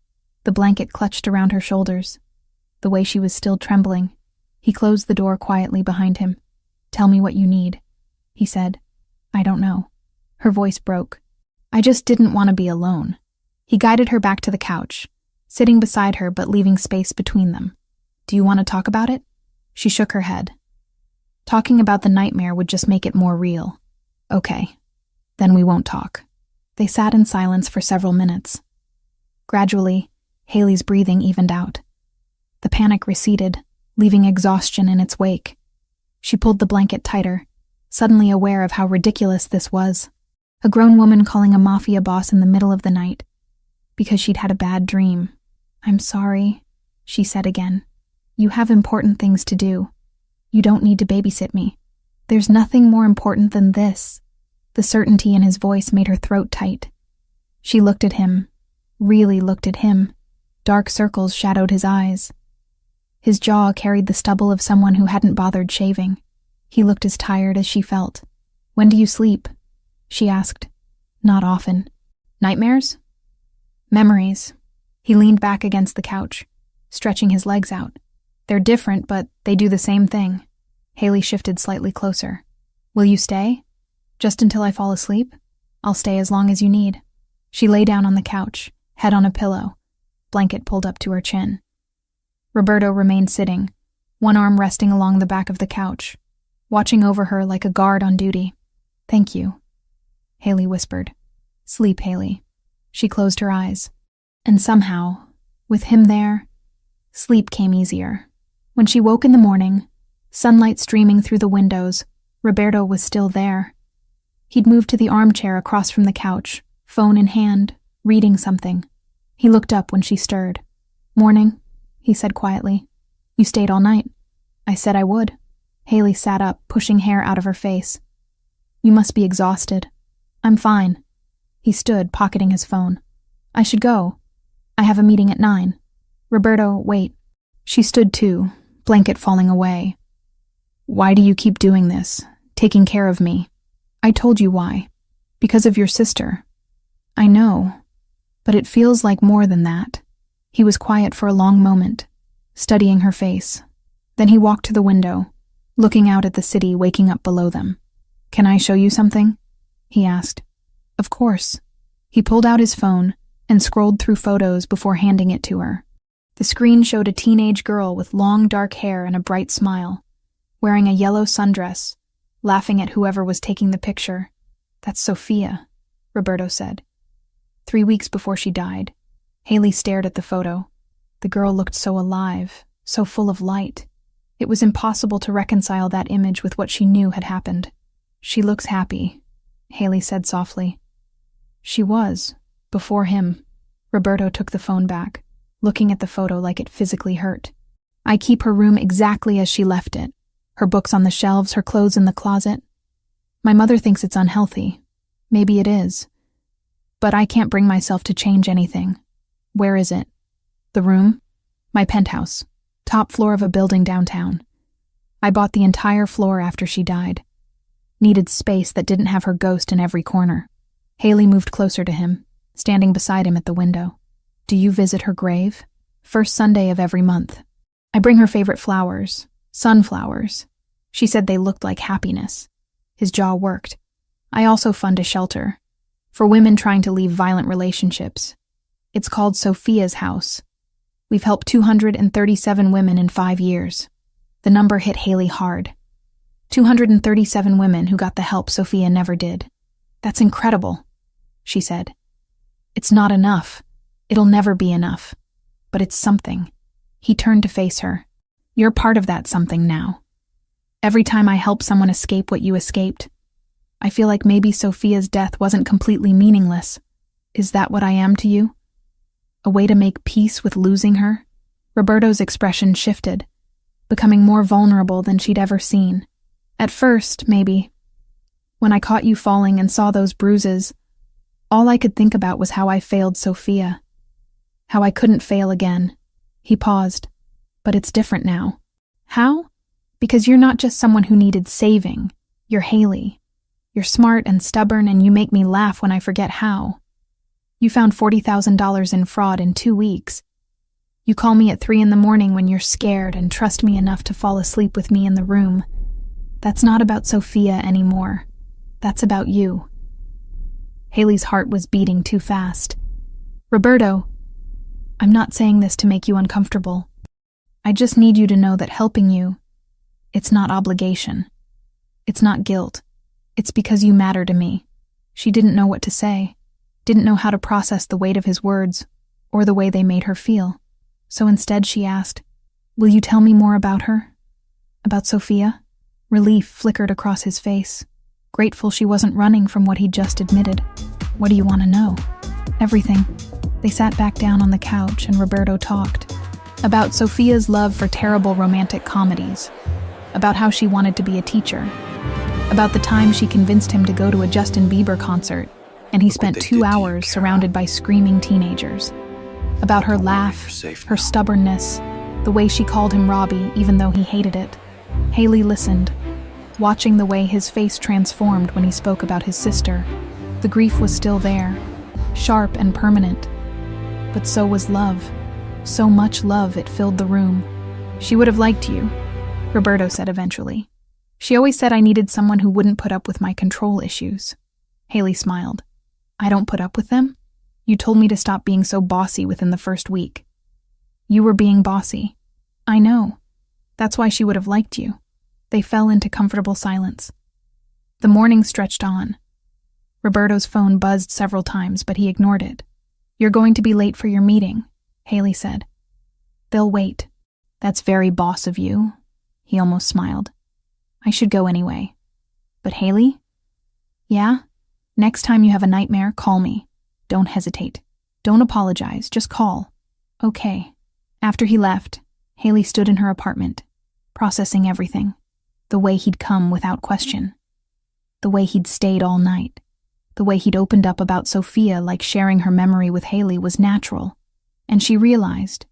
the blanket clutched around her shoulders, the way she was still trembling. He closed the door quietly behind him. "Tell me what you need," he said. "I don't know." Her voice broke. "I just didn't want to be alone." He guided her back to the couch, sitting beside her but leaving space between them. "Do you want to talk about it?" She shook her head. "Talking about the nightmare would just make it more real." "Okay, then we won't talk." They sat in silence for several minutes. Gradually, Haley's breathing evened out. The panic receded, leaving exhaustion in its wake. She pulled the blanket tighter, suddenly aware of how ridiculous this was. A grown woman calling a mafia boss in the middle of the night, because she'd had a bad dream. "I'm sorry," she said again. "You have important things to do. You don't need to babysit me. There's nothing more important than this." The certainty in his voice made her throat tight. She looked at him, really looked at him. Dark circles shadowed his eyes. His jaw carried the stubble of someone who hadn't bothered shaving. He looked as tired as she felt. "When do you sleep?" she asked. "Not often." "Nightmares?" "Memories." He leaned back against the couch, stretching his legs out. "They're different, but they do the same thing." Haley shifted slightly closer. "Will you stay? Just until I fall asleep? I'll stay as long as you need." She lay down on the couch, head on a pillow, blanket pulled up to her chin. Roberto remained sitting, one arm resting along the back of the couch, watching over her like a guard on duty. "Thank you," Haley whispered. "Sleep, Haley." She closed her eyes. And somehow, with him there, sleep came easier. When she woke in the morning, sunlight streaming through the windows, Roberto was still there. He'd moved to the armchair across from the couch, phone in hand, reading something. He looked up when she stirred. "Morning," he said quietly. "You stayed all night." "I said I would." Haley sat up, pushing hair out of her face. "You must be exhausted." "I'm fine." He stood, pocketing his phone. "I should go. I have a meeting at 9. "Roberto, wait." She stood too, blanket falling away. "Why do you keep doing this, taking care of me?" "I told you why. Because of your sister." "I know, but it feels like more than that." He was quiet for a long moment, studying her face. Then he walked to the window, looking out at the city waking up below them. "Can I show you something?" he asked. "Of course." He pulled out his phone and scrolled through photos before handing it to her. The screen showed a teenage girl with long dark hair and a bright smile, wearing a yellow sundress, laughing at whoever was taking the picture. "That's Sophia," Roberto said. 3 weeks before she died. Haley stared at the photo. The girl looked so alive, so full of light. It was impossible to reconcile that image with what she knew had happened. "She looks happy," Haley said softly. She was, before him. Roberto took the phone back, looking at the photo like it physically hurt. "I keep her room exactly as she left it. Her books on the shelves, her clothes in the closet. My mother thinks it's unhealthy. Maybe it is. But I can't bring myself to change anything." "Where is it?" "The room? My penthouse. Top floor of a building downtown. I bought the entire floor after she died. Needed space that didn't have her ghost in every corner." Haley moved closer to him, standing beside him at the window. "Do you visit her grave?" "First Sunday of every month. I bring her favorite flowers, sunflowers. She said they looked like happiness." His jaw worked. "I also fund a shelter for women trying to leave violent relationships. It's called Sophia's House. We've helped 237 women in 5 years." The number hit Haley hard. 237 women who got the help Sophia never did. "That's incredible," she said. "It's not enough. It'll never be enough. But it's something." He turned to face her. "You're part of that something now. Every time I help someone escape what you escaped, I feel like maybe Sophia's death wasn't completely meaningless. Is that what I am to you? A way to make peace with losing her?" Roberto's expression shifted, becoming more vulnerable than she'd ever seen. "At first, maybe. When I caught you falling and saw those bruises, all I could think about was how I failed Sophia. How I couldn't fail again." He paused. "But it's different now." "How?" "Because you're not just someone who needed saving. You're Haley. You're smart and stubborn, and you make me laugh when I forget how. You found $40,000 in fraud in 2 weeks. You call me at 3 a.m. when you're scared and trust me enough to fall asleep with me in the room. That's not about Sophia anymore. That's about you." Haley's heart was beating too fast. "Roberto, I'm not saying this to make you uncomfortable. I just need you to know that helping you, it's not obligation. It's not guilt. It's because you matter to me." She didn't know what to say, didn't know how to process the weight of his words or the way they made her feel. So instead she asked, "Will you tell me more about her? About Sophia?" Relief flickered across his face, grateful she wasn't running from what he'd just admitted. "What do you want to know?" "Everything." They sat back down on the couch and Roberto talked. About Sophia's love for terrible romantic comedies. About how she wanted to be a teacher. About the time she convinced him to go to a Justin Bieber concert, and he spent 2 hours surrounded by screaming teenagers. About her laugh, her stubbornness, the way she called him Robbie even though he hated it. Haley listened, watching the way his face transformed when he spoke about his sister. The grief was still there, sharp and permanent. But so was love. So much love it filled the room. "She would have liked you," Roberto said eventually. "She always said I needed someone who wouldn't put up with my control issues." Haley smiled. "I don't put up with them? You told me to stop being so bossy within the first week." "You were being bossy." "I know. That's why she would have liked you." They fell into comfortable silence. The morning stretched on. Roberto's phone buzzed several times, but he ignored it. "You're going to be late for your meeting," Haley said. "They'll wait." "That's very boss of you." He almost smiled. "I should go anyway." "But Haley?" "Yeah? Next time you have a nightmare, call me. Don't hesitate. Don't apologize, just call." "Okay." After he left, Haley stood in her apartment, processing everything. The way he'd come without question. The way he'd stayed all night. The way he'd opened up about Sophia like sharing her memory with Haley was natural. And she realized,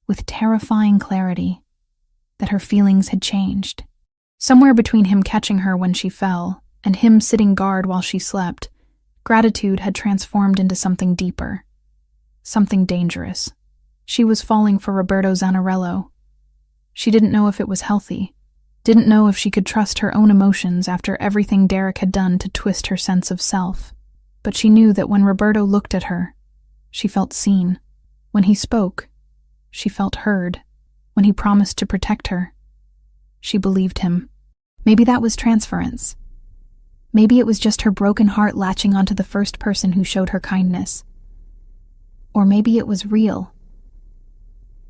with terrifying clarity, that her feelings had changed. Somewhere between him catching her when she fell and him sitting guard while she slept, gratitude had transformed into something deeper. Something dangerous. She was falling for Roberto Zanarello. She didn't know if it was healthy. Didn't know if she could trust her own emotions after everything Derek had done to twist her sense of self. But she knew that when Roberto looked at her, she felt seen. When he spoke, she felt heard. When he promised to protect her, she believed him. Maybe that was transference. Maybe it was just her broken heart latching onto the first person who showed her kindness. Or maybe it was real.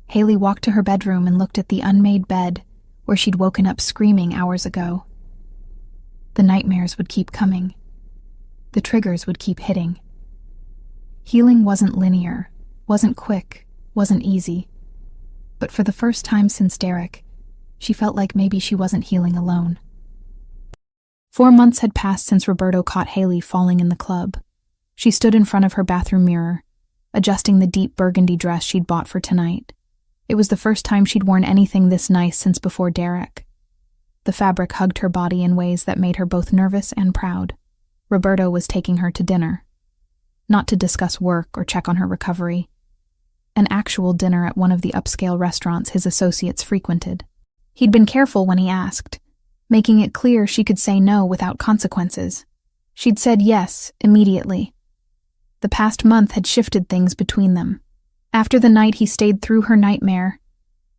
Haley walked to her bedroom and looked at the unmade bed where she'd woken up screaming hours ago. The nightmares would keep coming. The triggers would keep hitting. Healing wasn't linear, wasn't quick, wasn't easy. But for the first time since Derek, she felt like maybe she wasn't healing alone. 4 months had passed since Roberto caught Haley falling in the club. She stood in front of her bathroom mirror, adjusting the deep burgundy dress she'd bought for tonight. It was the first time she'd worn anything this nice since before Derek. The fabric hugged her body in ways that made her both nervous and proud. Roberto was taking her to dinner. Not to discuss work or check on her recovery. An actual dinner at one of the upscale restaurants his associates frequented. He'd been careful when he asked, making it clear she could say no without consequences. She'd said yes immediately. The past month had shifted things between them. After the night he stayed through her nightmare,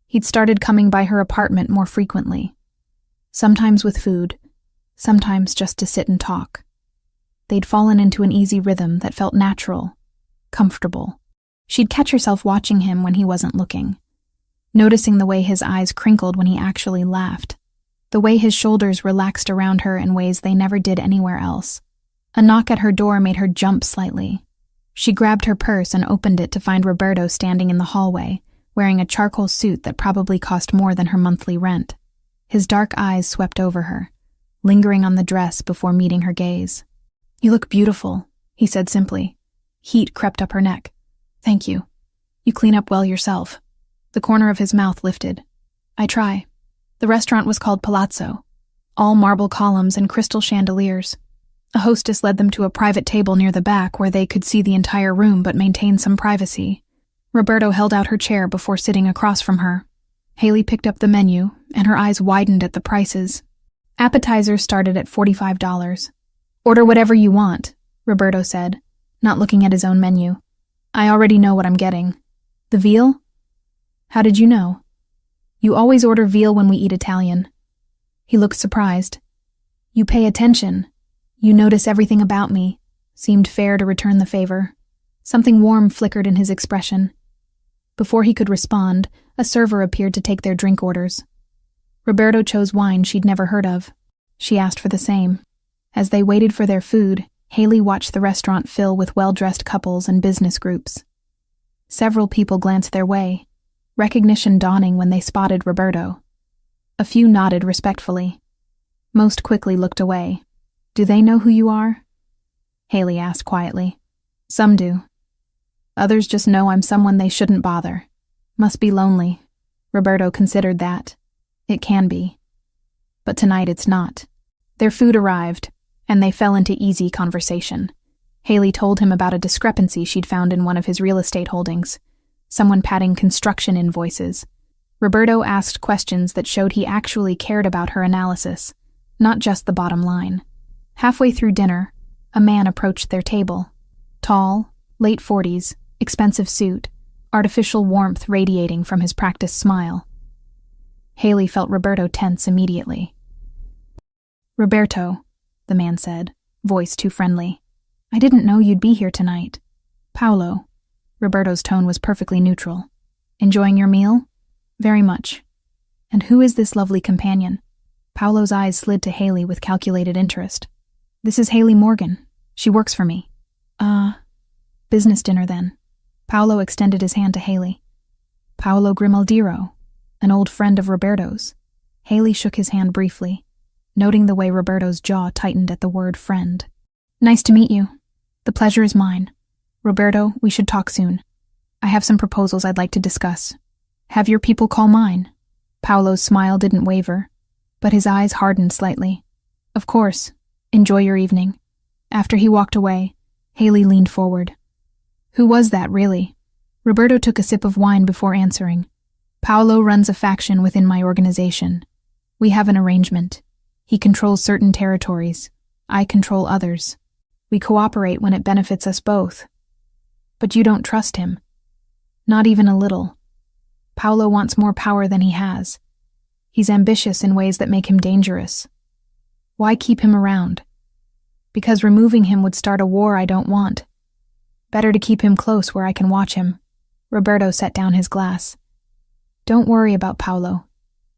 he'd started coming by her apartment more frequently. Sometimes with food, sometimes just to sit and talk. They'd fallen into an easy rhythm that felt natural, comfortable. She'd catch herself watching him when he wasn't looking, noticing the way his eyes crinkled when he actually laughed, the way his shoulders relaxed around her in ways they never did anywhere else. A knock at her door made her jump slightly. She grabbed her purse and opened it to find Roberto standing in the hallway, wearing a charcoal suit that probably cost more than her monthly rent. His dark eyes swept over her, lingering on the dress before meeting her gaze. "You look beautiful," he said simply. Heat crept up her neck. "Thank you. You clean up well yourself." The corner of his mouth lifted. "I try." The restaurant was called Palazzo, all marble columns and crystal chandeliers. A hostess led them to a private table near the back where they could see the entire room but maintain some privacy. Roberto held out her chair before sitting across from her. Haley picked up the menu, and her eyes widened at the prices. Appetizers started at $45. "Order whatever you want," Roberto said, not looking at his own menu. "I already know what I'm getting." "The veal?" "How did you know?" "You always order veal when we eat Italian." He looked surprised. "You pay attention. You notice everything about me," seemed fair to return the favor. Something warm flickered in his expression. Before he could respond, a server appeared to take their drink orders. Roberto chose wine she'd never heard of. She asked for the same. As they waited for their food, Haley watched the restaurant fill with well-dressed couples and business groups. Several people glanced their way, recognition dawning when they spotted Roberto. A few nodded respectfully. Most quickly looked away. "Do they know who you are?" Haley asked quietly. "Some do. Others just know I'm someone they shouldn't bother. Must be lonely." Roberto considered that. It can be. But tonight it's not. Their food arrived, and they fell into easy conversation. Haley told him about a discrepancy she'd found in one of his real estate holdings. Someone padding construction invoices. Roberto asked questions that showed he actually cared about her analysis, not just the bottom line. Halfway through dinner, a man approached their table. Tall, late 40s, expensive suit, artificial warmth radiating from his practiced smile. Haley felt Roberto tense immediately. "Roberto," the man said, voice too friendly. "I didn't know you'd be here tonight." "Paolo." Roberto's tone was perfectly neutral. "Enjoying your meal?" "Very much." "And who is this lovely companion?" Paolo's eyes slid to Haley with calculated interest. "This is Haley Morgan. She works for me." Business dinner then." Paolo extended his hand to Haley. "Paolo Grimaldiro, an old friend of Roberto's." Haley shook his hand briefly, noting the way Roberto's jaw tightened at the word friend. "Nice to meet you. The pleasure is mine. Roberto, we should talk soon. I have some proposals I'd like to discuss. Have your people call mine." Paolo's smile didn't waver, but his eyes hardened slightly. "Of course. Enjoy your evening." After he walked away, Haley leaned forward. "Who was that, really?" Roberto took a sip of wine before answering. "Paolo runs a faction within my organization. We have an arrangement. He controls certain territories. I control others. We cooperate when it benefits us both." "But you don't trust him." "Not even a little. Paolo wants more power than he has. He's ambitious in ways that make him dangerous. Why keep him around? Because removing him would start a war I don't want. Better to keep him close where I can watch him." Roberto set down his glass. "Don't worry about Paolo.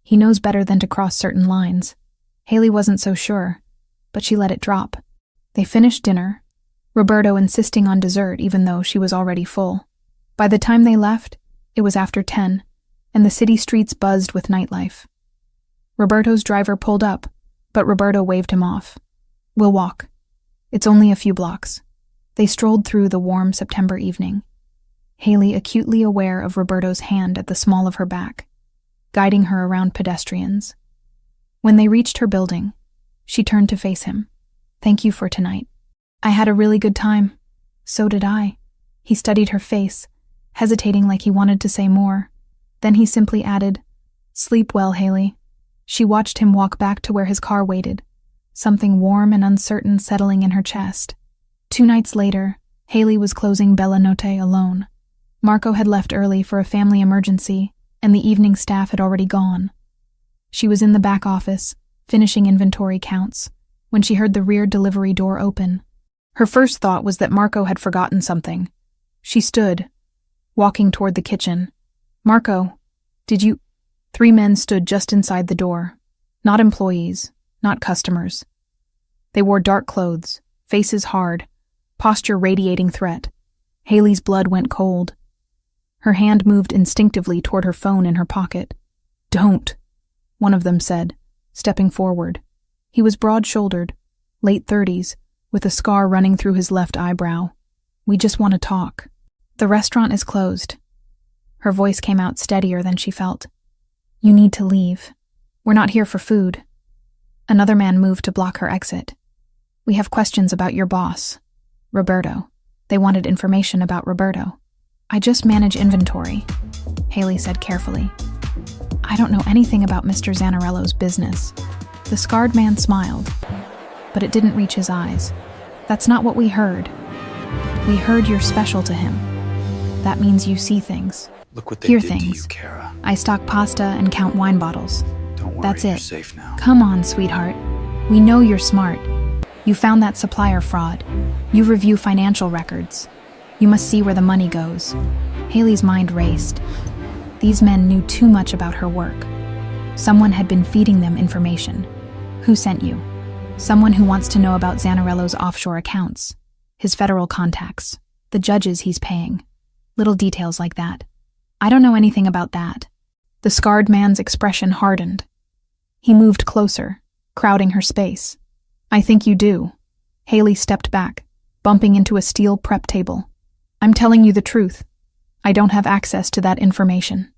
He knows better than to cross certain lines." Haley wasn't so sure, but she let it drop. They finished dinner, Roberto insisting on dessert even though she was already full. By the time they left, it was after 10, and the city streets buzzed with nightlife. Roberto's driver pulled up, but Roberto waved him off. "We'll walk. It's only a few blocks." They strolled through the warm September evening, Haley acutely aware of Roberto's hand at the small of her back, guiding her around pedestrians. When they reached her building, she turned to face him. "Thank you for tonight." "I had a really good time." "So did I." He studied her face, hesitating like he wanted to say more. Then he simply added, "Sleep well, Haley." She watched him walk back to where his car waited, something warm and uncertain settling in her chest. 2 nights later, Haley was closing Bella Notte alone. Marco had left early for a family emergency, and the evening staff had already gone. She was in the back office, finishing inventory counts, when she heard the rear delivery door open. Her first thought was that Marco had forgotten something. She stood, walking toward the kitchen. "Marco, did you—" 3 men stood just inside the door. Not employees, not customers. They wore dark clothes, faces hard, posture radiating threat. Haley's blood went cold. Her hand moved instinctively toward her phone in her pocket. "Don't," one of them said, stepping forward. He was broad-shouldered, late 30s, with a scar running through his left eyebrow. "We just want to talk." "The restaurant is closed." Her voice came out steadier than she felt. "You need to leave. We're not here for food." Another man moved to block her exit. "We have questions about your boss, Roberto." They wanted information about Roberto. "I just manage inventory," Haley said carefully. "I don't know anything about Mr. Zanarello's business." The scarred man smiled, but it didn't reach his eyes. "That's not what we heard. We heard you're special to him. That means you see things, Look what they hear did to you, things. Kara. I stock pasta and count wine bottles. Don't worry, That's you're it. safe now. Come on, sweetheart. We know you're smart. You found that supplier fraud. You review financial records. You must see where the money goes." Haley's mind raced. These men knew too much about her work. Someone had been feeding them information. Who sent you? Someone who wants to know about Zanarello's offshore accounts, his federal contacts, the judges he's paying. Little details like that. "I don't know anything about that." The scarred man's expression hardened. He moved closer, crowding her space. "I think you do." Haley stepped back, bumping into a steel prep table. "I'm telling you the truth. I don't have access to that information."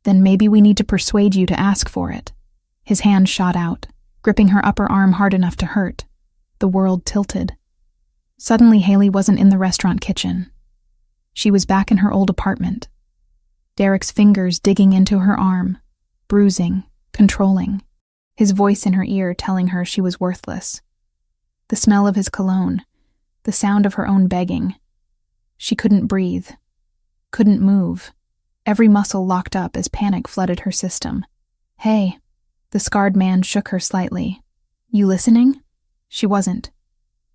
"Then maybe we need to persuade you to ask for it." His hand shot out, gripping her upper arm hard enough to hurt. The world tilted. Suddenly, Haley wasn't in the restaurant kitchen. She was back in her old apartment. Derek's fingers digging into her arm, bruising, controlling. His voice in her ear telling her she was worthless. The smell of his cologne, the sound of her own begging. She couldn't breathe, couldn't move. Every muscle locked up as panic flooded her system. "Hey." The scarred man shook her slightly. "You listening?" She wasn't.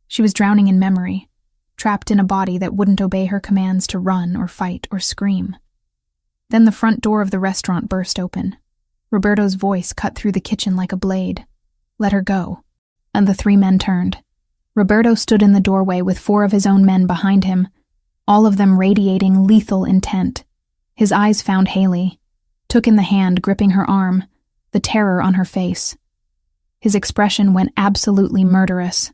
She was drowning in memory, trapped in a body that wouldn't obey her commands to run or fight or scream. Then the front door of the restaurant burst open. Roberto's voice cut through the kitchen like a blade. "Let her go." And the three men turned. Roberto stood in the doorway with 4 of his own men behind him, all of them radiating lethal intent. His eyes found Haley, took in the hand gripping her arm, the terror on her face. His expression went absolutely murderous.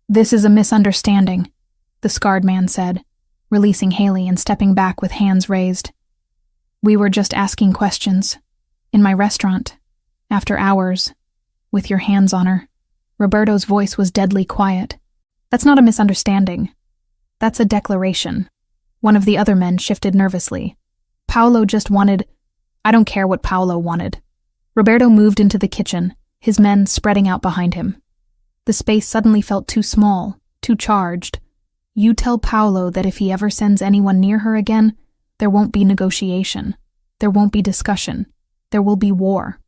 "This is a misunderstanding," the scarred man said, releasing Haley and stepping back with hands raised. "We were just asking questions. In my restaurant. After hours. With your hands on her." Roberto's voice was deadly quiet. "That's not a misunderstanding. That's a declaration." One of the other men shifted nervously. "Paolo just wanted—" "I don't care what Paolo wanted." Roberto moved into the kitchen, his men spreading out behind him. The space suddenly felt too small, too charged. "You tell Paolo that if he ever sends anyone near her again, there won't be negotiation. There won't be discussion. There will be war."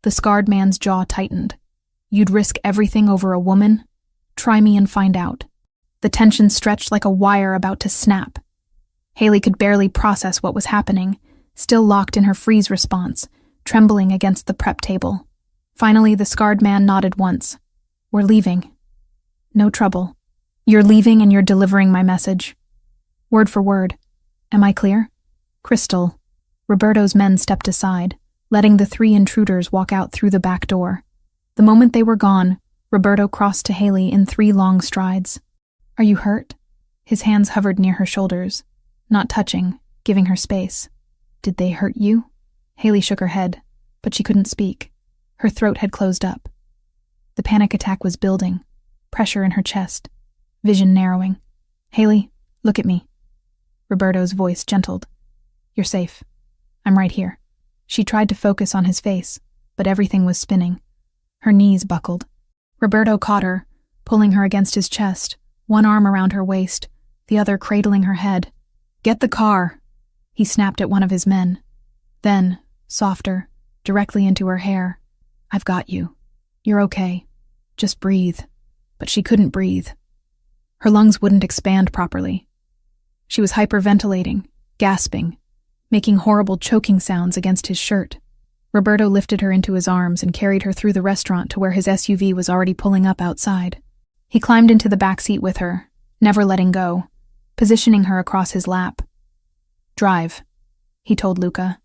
The scarred man's jaw tightened. "You'd risk everything over a woman? Try me and find out." The tension stretched like a wire about to snap. Haley could barely process what was happening, still locked in her freeze response, trembling against the prep table. Finally, the scarred man nodded once. "We're leaving." "No trouble. You're leaving and you're delivering my message. Word for word. Am I clear?" "Crystal." Roberto's men stepped aside, letting the 3 intruders walk out through the back door. The moment they were gone, Roberto crossed to Haley in 3 long strides. "Are you hurt?" His hands hovered near her shoulders, not touching, giving her space. "Did they hurt you?" Haley shook her head, but she couldn't speak. Her throat had closed up. The panic attack was building, pressure in her chest, vision narrowing. "Haley, look at me." Roberto's voice gentled. "You're safe. I'm right here." She tried to focus on his face, but everything was spinning. Her knees buckled. Roberto caught her, pulling her against his chest, one arm around her waist, the other cradling her head. "Get the car!" He snapped at one of his men. Then, softer, directly into her hair. "I've got you. You're okay. Just breathe." But she couldn't breathe. Her lungs wouldn't expand properly. She was hyperventilating, gasping, making horrible choking sounds against his shirt. Roberto lifted her into his arms and carried her through the restaurant to where his SUV was already pulling up outside. He climbed into the back seat with her, never letting go, positioning her across his lap. "Drive," he told Luca.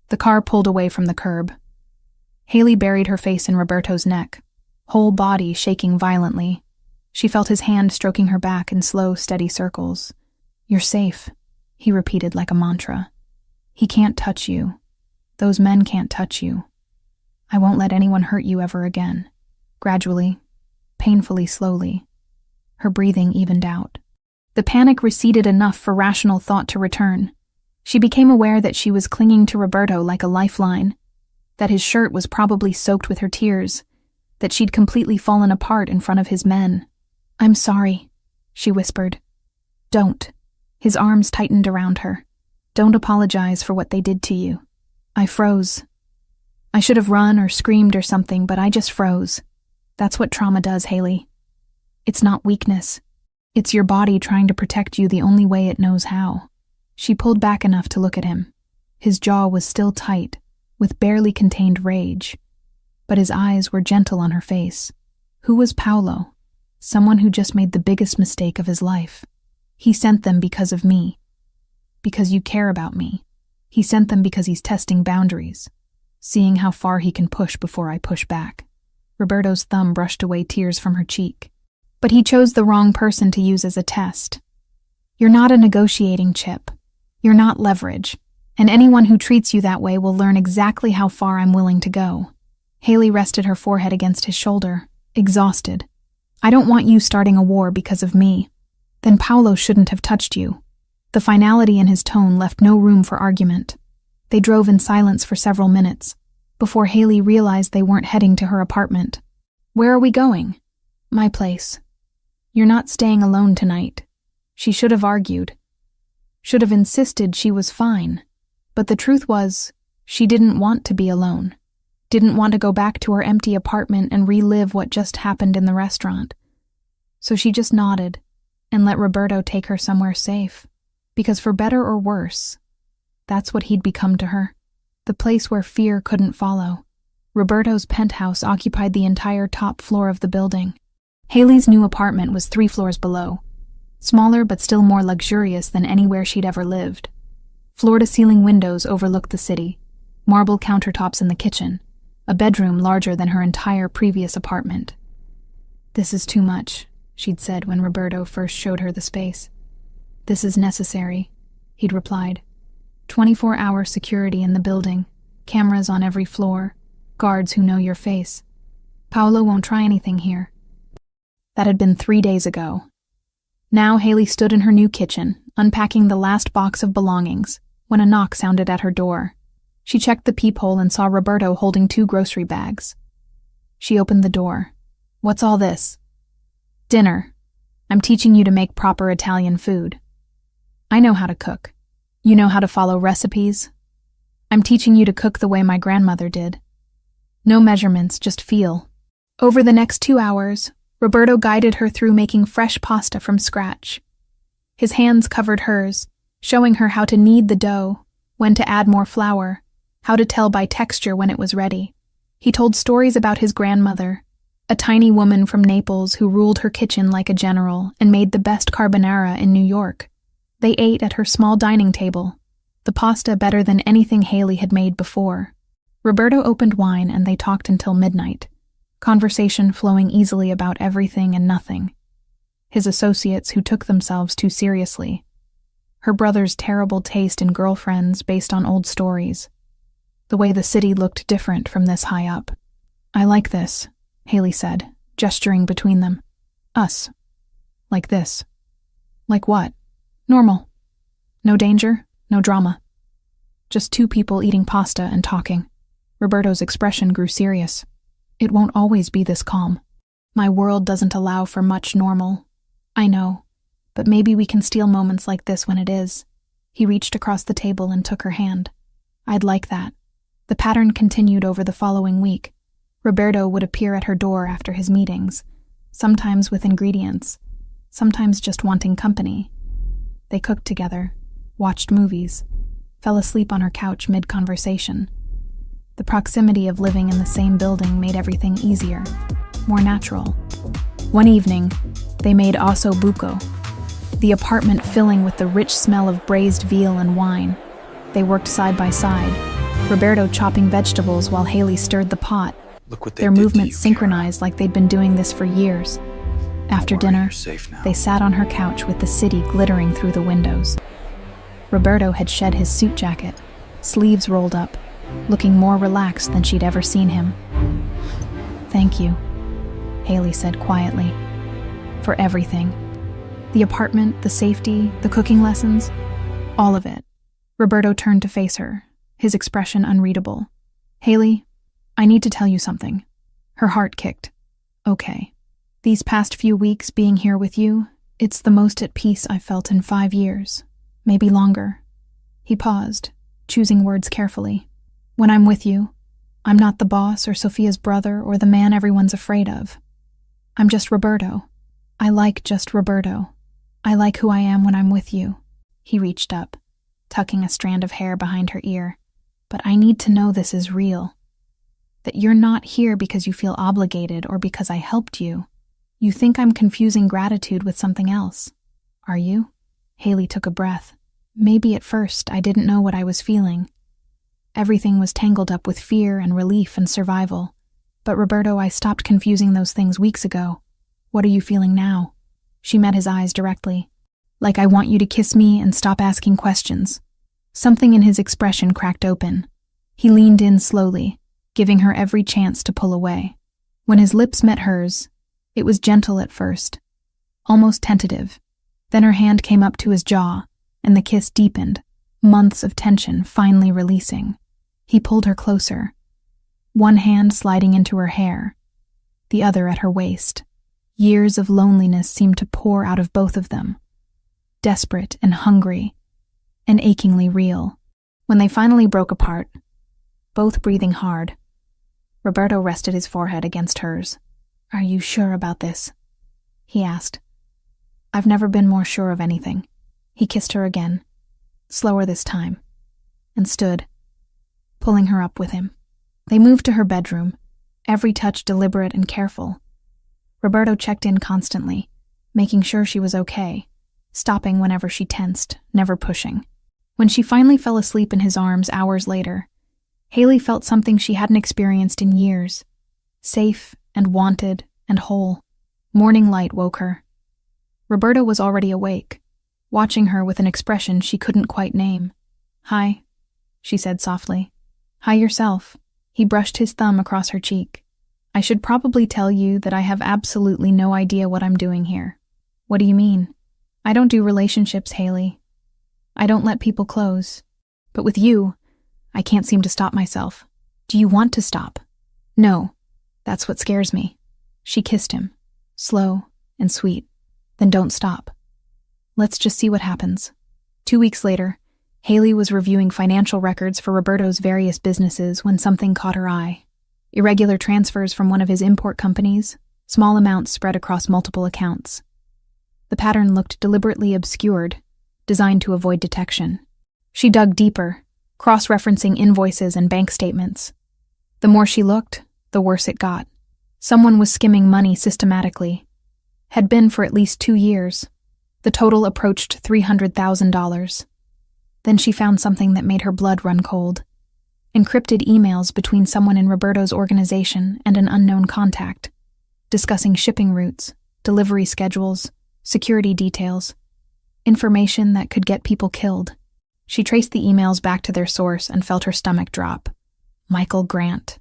The car pulled away from the curb. Haley buried her face in Roberto's neck, whole body shaking violently. She felt his hand stroking her back in slow, steady circles. "You're safe," he repeated like a mantra. "He can't touch you. Those men can't touch you. I won't let anyone hurt you ever again." Gradually, painfully slowly, her breathing evened out. The panic receded enough for rational thought to return. She became aware that she was clinging to Roberto like a lifeline, that his shirt was probably soaked with her tears, that she'd completely fallen apart in front of his men. "I'm sorry," she whispered. "Don't." His arms tightened around her. "Don't apologize for what they did to you. I froze. I should have run or screamed or something, but I just froze. That's what trauma does, Haley. It's not weakness. It's your body trying to protect you the only way it knows how." She pulled back enough to look at him. His jaw was still tight, with barely contained rage, but his eyes were gentle on her face. Who was Paolo? Someone who just made the biggest mistake of his life. He sent them because of me. Because you care about me. He sent them because he's testing boundaries, seeing how far he can push before I push back. Roberto's thumb brushed away tears from her cheek. But he chose the wrong person to use as a test. You're not a negotiating chip. You're not leverage. And anyone who treats you that way will learn exactly how far I'm willing to go. Haley rested her forehead against his shoulder, exhausted. "I don't want you starting a war because of me. Then Paolo shouldn't have touched you." The finality in his tone left no room for argument. They drove in silence for several minutes, before Haley realized they weren't heading to her apartment. "Where are we going?" "My place." "You're not staying alone tonight." She should have argued. Should have insisted she was fine. But the truth was, she didn't want to be alone. Didn't want to go back to her empty apartment and relive what just happened in the restaurant. So she just nodded and let Roberto take her somewhere safe. Because for better or worse, that's what he'd become to her. The place where fear couldn't follow. Roberto's penthouse occupied the entire top floor of the building. Haley's new apartment was 3 floors below. Smaller but still more luxurious than anywhere she'd ever lived. Floor-to-ceiling windows overlooked the city, marble countertops in the kitchen, a bedroom larger than her entire previous apartment. "This is too much," she'd said when Roberto first showed her the space. "This is necessary," he'd replied. 24-hour security in the building, cameras on every floor, guards who know your face. Paolo won't try anything here. That had been 3 days ago. Now Haley stood in her new kitchen, unpacking the last box of belongings, when a knock sounded at her door. She checked the peephole and saw Roberto holding 2 grocery bags. She opened the door. "What's all this?" "Dinner. I'm teaching you to make proper Italian food." "I know how to cook. You know how to follow recipes?" "I'm teaching you to cook the way my grandmother did. No measurements, just feel." Over the next 2 hours, Roberto guided her through making fresh pasta from scratch. His hands covered hers, showing her how to knead the dough, when to add more flour, how to tell by texture when it was ready. He told stories about his grandmother, a tiny woman from Naples who ruled her kitchen like a general and made the best carbonara in New York. They ate at her small dining table, the pasta better than anything Haley had made before. Roberto opened wine and they talked until midnight, conversation flowing easily about everything and nothing. His associates who took themselves too seriously. Her brother's terrible taste in girlfriends based on old stories. The way the city looked different from this high up. "I like this," Haley said, gesturing between them. "Us. Like this." "Like what?" "Normal. No danger, no drama. Just 2 people eating pasta and talking." Roberto's expression grew serious. "It won't always be this calm. My world doesn't allow for much normal. I know, but maybe we can steal moments like this when it is." He reached across the table and took her hand. "I'd like that." The pattern continued over the following week. Roberto would appear at her door after his meetings, sometimes with ingredients, sometimes just wanting company. They cooked together, watched movies, fell asleep on her couch mid-conversation. The proximity of living in the same building made everything easier, more natural. One evening, they made osso buco, the apartment filling with the rich smell of braised veal and wine. They worked side by side, Roberto chopping vegetables while Haley stirred the pot, Look what they Their did to movements you, synchronized like they'd been doing this for years. After dinner, You're safe now. they sat on her couch with the city glittering through the windows. Roberto had shed his suit jacket, sleeves rolled up, looking more relaxed than she'd ever seen him. "Thank you," Haley said quietly, "for everything. The apartment, the safety, the cooking lessons, all of it." Roberto turned to face her, his expression unreadable. "Haley, I need to tell you something." Her heart kicked. "Okay. These past few weeks being here with you, it's the most at peace I've felt in 5 years, maybe longer." He paused, choosing words carefully. "When I'm with you, I'm not the boss or Sophia's brother or the man everyone's afraid of. I'm just Roberto. I like just Roberto. I like who I am when I'm with you." He reached up, tucking a strand of hair behind her ear. "But I need to know this is real. That you're not here because you feel obligated or because I helped you. You think I'm confusing gratitude with something else. Are you?" Haley took a breath. "Maybe at first I didn't know what I was feeling. Everything was tangled up with fear and relief and survival. But Roberto, I stopped confusing those things weeks ago. What are you feeling now?" She met his eyes directly. "Like I want you to kiss me and stop asking questions." Something in his expression cracked open. He leaned in slowly, giving her every chance to pull away. When his lips met hers, it was gentle at first, almost tentative. Then her hand came up to his jaw, and the kiss deepened, months of tension finally releasing. He pulled her closer, one hand sliding into her hair, the other at her waist. Years of loneliness seemed to pour out of both of them, desperate and hungry, and achingly real. When they finally broke apart, both breathing hard, Roberto rested his forehead against hers. "Are you sure about this?" he asked. "I've never been more sure of anything." He kissed her again, slower this time, and stood, pulling her up with him. They moved to her bedroom, every touch deliberate and careful. Roberto checked in constantly, making sure she was okay, stopping whenever she tensed, never pushing. When she finally fell asleep in his arms hours later, Haley felt something she hadn't experienced in years, safe and wanted and whole. Morning light woke her. Roberto was already awake, watching her with an expression she couldn't quite name. "Hi," she said softly. "Hi yourself." He brushed his thumb across her cheek. "I should probably tell you that I have absolutely no idea what I'm doing here." "What do you mean?" "I don't do relationships, Haley. I don't let people close. But with you, I can't seem to stop myself." "Do you want to stop?" "No. That's what scares me." She kissed him, slow and sweet. "Then don't stop. Let's just see what happens." 2 weeks later, Haley was reviewing financial records for Roberto's various businesses when something caught her eye. Irregular transfers from one of his import companies, small amounts spread across multiple accounts. The pattern looked deliberately obscured, designed to avoid detection. She dug deeper, cross-referencing invoices and bank statements. The more she looked, the worse it got. Someone was skimming money systematically. Had been for at least 2 years. The total approached $300,000. Then she found something that made her blood run cold. Encrypted emails between someone in Roberto's organization and an unknown contact, discussing shipping routes, delivery schedules, security details, information that could get people killed. She traced the emails back to their source and felt her stomach drop. Michael Grant.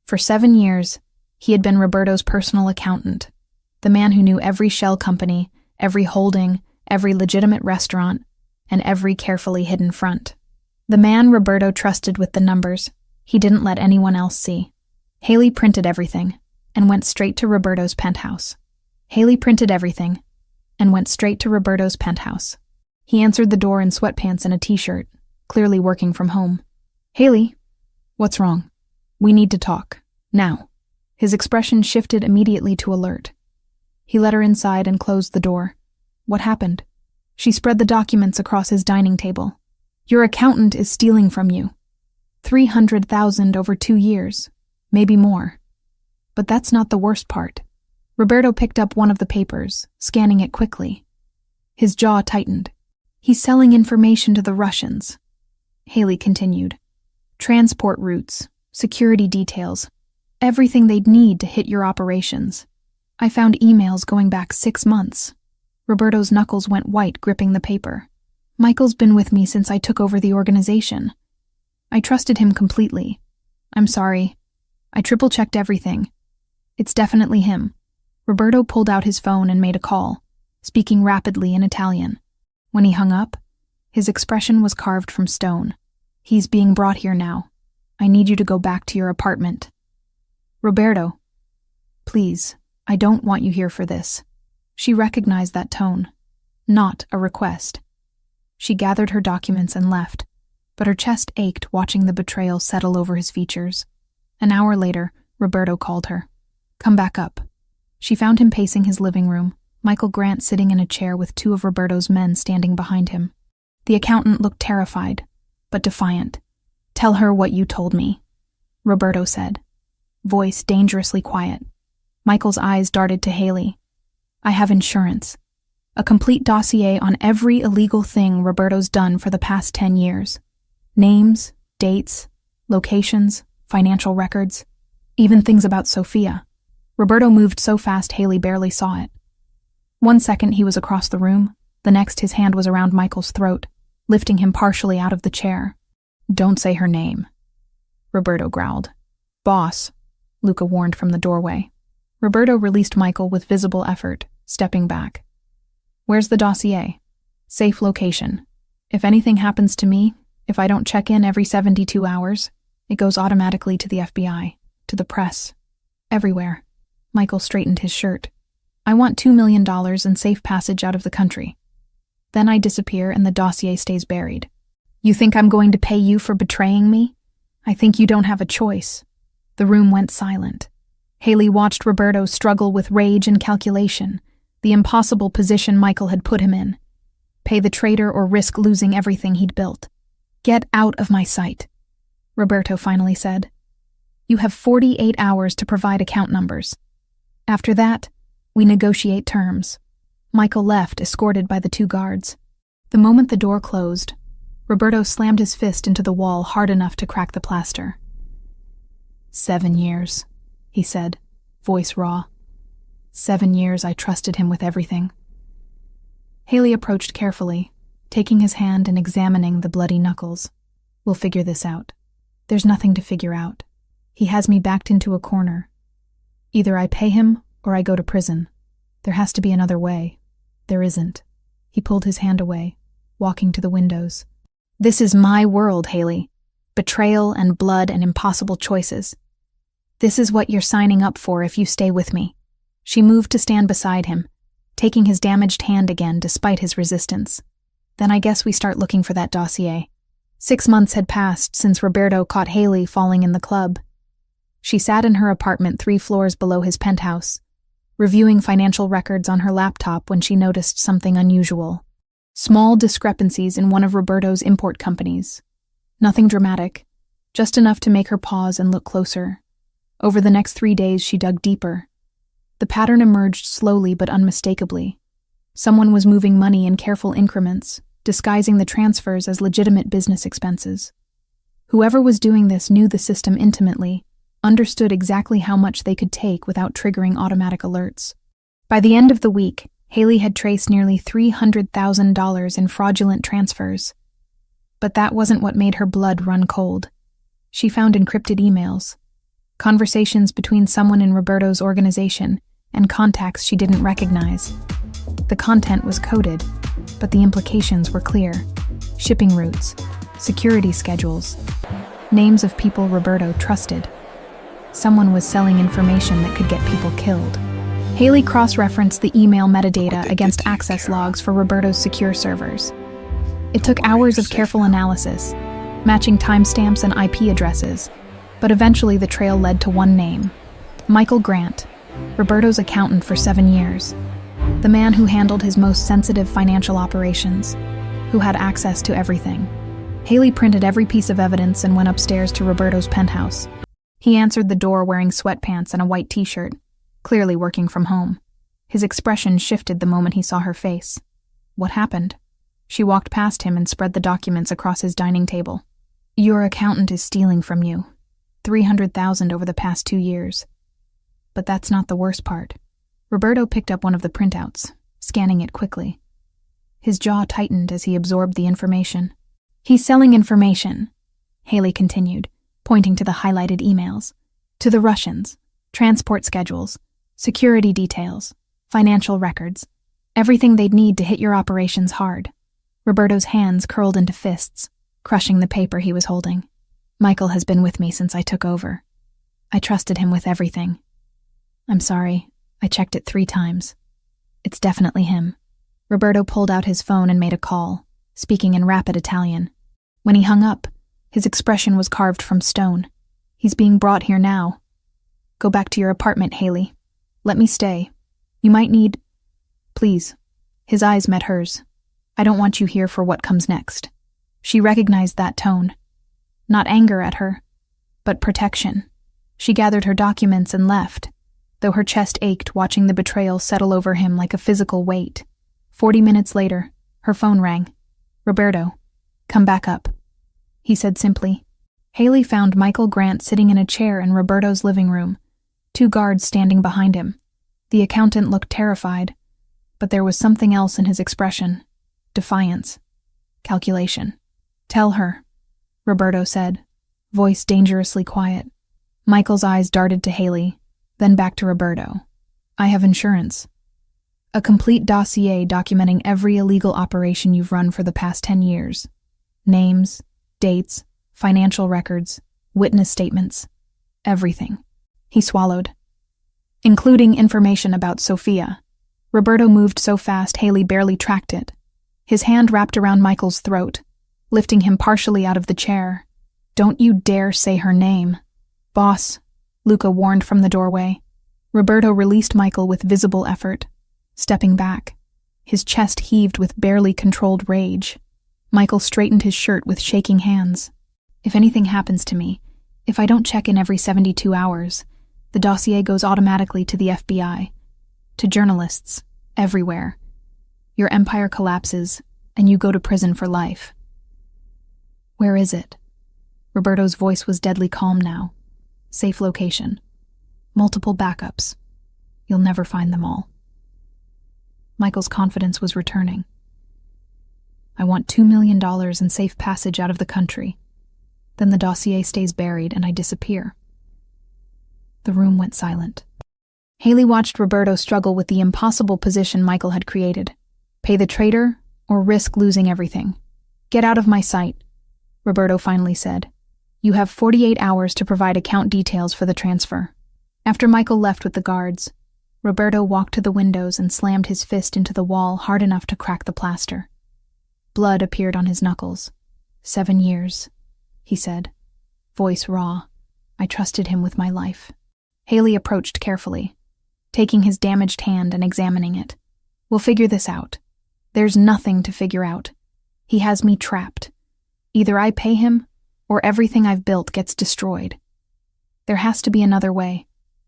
For 7 years, he had been Roberto's personal accountant, the man who knew every shell company, every holding, every legitimate restaurant, and every carefully hidden front. The man Roberto trusted with the numbers he didn't let anyone else see. Haley printed everything and went straight to Roberto's penthouse. Haley printed everything and went straight to Roberto's penthouse. He answered the door in sweatpants and a t-shirt, clearly working from home. "Haley, what's wrong? We need to talk. Now." His expression shifted immediately to alert. He led her inside and closed the door. "What happened?" She spread the documents across his dining table. "Your accountant is stealing from you. $300,000 over 2 years, maybe more. But that's not the worst part." Roberto picked up one of the papers, scanning it quickly. His jaw tightened. "He's selling information to the Russians," Haley continued. "Transport routes, security details, everything they'd need to hit your operations. I found emails going back 6 months. Roberto's knuckles went white, gripping the paper. Michael's been with me since I took over the organization. I trusted him completely. I'm sorry. I triple-checked everything. It's definitely him. Roberto pulled out his phone and made a call, speaking rapidly in Italian. When he hung up, his expression was carved from stone. He's being brought here now. I need you to go back to your apartment. Roberto, please, I don't want you here for this. She recognized that tone. Not a request. She gathered her documents and left, but her chest ached watching the betrayal settle over his features. An hour later, Roberto called her. Come back up. She found him pacing his living room, Michael Grant sitting in a chair with 2 of Roberto's men standing behind him. The accountant looked terrified, but defiant. Tell her what you told me, Roberto said, voice dangerously quiet. Michael's eyes darted to Haley. I have insurance. A complete dossier on every illegal thing Roberto's done for the past 10 years. Names, dates, locations, financial records, even things about Sophia. Roberto moved so fast Haley barely saw it. 1 second he was across the room, the next his hand was around Michael's throat, lifting him partially out of the chair. Don't say her name, Roberto growled. Boss, Luca warned from the doorway. Roberto released Michael with visible effort, stepping back. Where's the dossier? Safe location. If anything happens to me, if I don't check in every 72 hours, it goes automatically to the FBI, to the press, everywhere. Michael straightened his shirt. I want $2 million and safe passage out of the country. Then I disappear and the dossier stays buried. You think I'm going to pay you for betraying me? I think you don't have a choice. The room went silent. Haley watched Roberto struggle with rage and calculation, the impossible position Michael had put him in. Pay the traitor or risk losing everything he'd built. Get out of my sight, Roberto finally said. You have 48 hours to provide account numbers. After that, we negotiate terms. Michael left, escorted by the 2 guards. The moment the door closed, Roberto slammed his fist into the wall hard enough to crack the plaster. 7 years, he said, voice raw. 7 years I trusted him with everything. Haley approached carefully, taking his hand and examining the bloody knuckles. We'll figure this out. There's nothing to figure out. He has me backed into a corner. Either I pay him or I go to prison. There has to be another way. There isn't. He pulled his hand away, walking to the windows. This is my world, Haley. Betrayal and blood and impossible choices. This is what you're signing up for if you stay with me. She moved to stand beside him, taking his damaged hand again despite his resistance. Then I guess we start looking for that dossier. 6 months had passed since Roberto caught Haley falling in the club. She sat in her apartment 3 floors below his penthouse, reviewing financial records on her laptop when she noticed something unusual. Small discrepancies in one of Roberto's import companies. Nothing dramatic, just enough to make her pause and look closer. Over the next 3 days, she dug deeper. The pattern emerged slowly but unmistakably. Someone was moving money in careful increments, disguising the transfers as legitimate business expenses. Whoever was doing this knew the system intimately, understood exactly how much they could take without triggering automatic alerts. By the end of the week, Haley had traced nearly $300,000 in fraudulent transfers. But that wasn't what made her blood run cold. She found encrypted emails, conversations between someone in Roberto's organization and contacts she didn't recognize. The content was coded, but the implications were clear. Shipping routes, security schedules, names of people Roberto trusted. Someone was selling information that could get people killed. Haley cross-referenced the email metadata against access logs for Roberto's secure servers. It took hours of careful analysis, matching timestamps and IP addresses, but eventually the trail led to one name: Michael Grant, Roberto's accountant for 7 years, the man who handled his most sensitive financial operations, who had access to everything. Haley printed every piece of evidence and went upstairs to Roberto's penthouse. He answered the door wearing sweatpants and a white t-shirt, clearly working from home. His expression shifted the moment he saw her face. What happened? She walked past him and spread the documents across his dining table. Your accountant is stealing from you. $300,000 over the past 2 years. But that's not the worst part. Roberto picked up one of the printouts, scanning it quickly. His jaw tightened as he absorbed the information. "He's selling information," Haley continued, pointing to the highlighted emails. "To the Russians. Transport schedules, security details, financial records. Everything they'd need to hit your operations hard." Roberto's hands curled into fists, crushing the paper he was holding. "Michael has been with me since I took over. I trusted him with everything. I'm sorry, I checked it 3 times. It's definitely him." Roberto pulled out his phone and made a call, speaking in rapid Italian. When he hung up, his expression was carved from stone. "He's being brought here now. Go back to your apartment, Haley. Let me stay. You might need... Please." His eyes met hers. "I don't want you here for what comes next." She recognized that tone. Not anger at her, but protection. She gathered her documents and left, though her chest ached watching the betrayal settle over him like a physical weight. 40 minutes later, her phone rang. "Roberto, come back up," he said simply. Haley found Michael Grant sitting in a chair in Roberto's living room, 2 guards standing behind him. The accountant looked terrified, but there was something else in his expression. Defiance. Calculation. "Tell her," Roberto said, voice dangerously quiet. Michael's eyes darted to Haley, then back to Roberto. "I have insurance. A complete dossier documenting every illegal operation you've run for the past 10 years. Names, dates, financial records, witness statements. Everything." He swallowed. "Including information about Sophia." Roberto moved so fast Haley barely tracked it. His hand wrapped around Michael's throat, lifting him partially out of the chair. "Don't you dare say her name." "Boss," Luca warned from the doorway. Roberto released Michael with visible effort, stepping back. His chest heaved with barely controlled rage. Michael straightened his shirt with shaking hands. "If anything happens to me, if I don't check in every 72 hours, the dossier goes automatically to the FBI, to journalists, everywhere. Your empire collapses, and you go to prison for life." "Where is it?" Roberto's voice was deadly calm now. "Safe location. Multiple backups. You'll never find them all." Michael's confidence was returning. "I want $2 million and safe passage out of the country. Then the dossier stays buried and I disappear." The room went silent. Haley watched Roberto struggle with the impossible position Michael had created. Pay the traitor or risk losing everything? "Get out of my sight," Roberto finally said. "You have 48 hours to provide account details for the transfer." After Michael left with the guards, Roberto walked to the windows and slammed his fist into the wall hard enough to crack the plaster. Blood appeared on his knuckles. 7 years, he said, voice raw. "I trusted him with my life." Haley approached carefully, taking his damaged hand and examining it. "We'll figure this out." "There's nothing to figure out. He has me trapped. Either I pay him, or everything I've built gets destroyed. There has to be another way."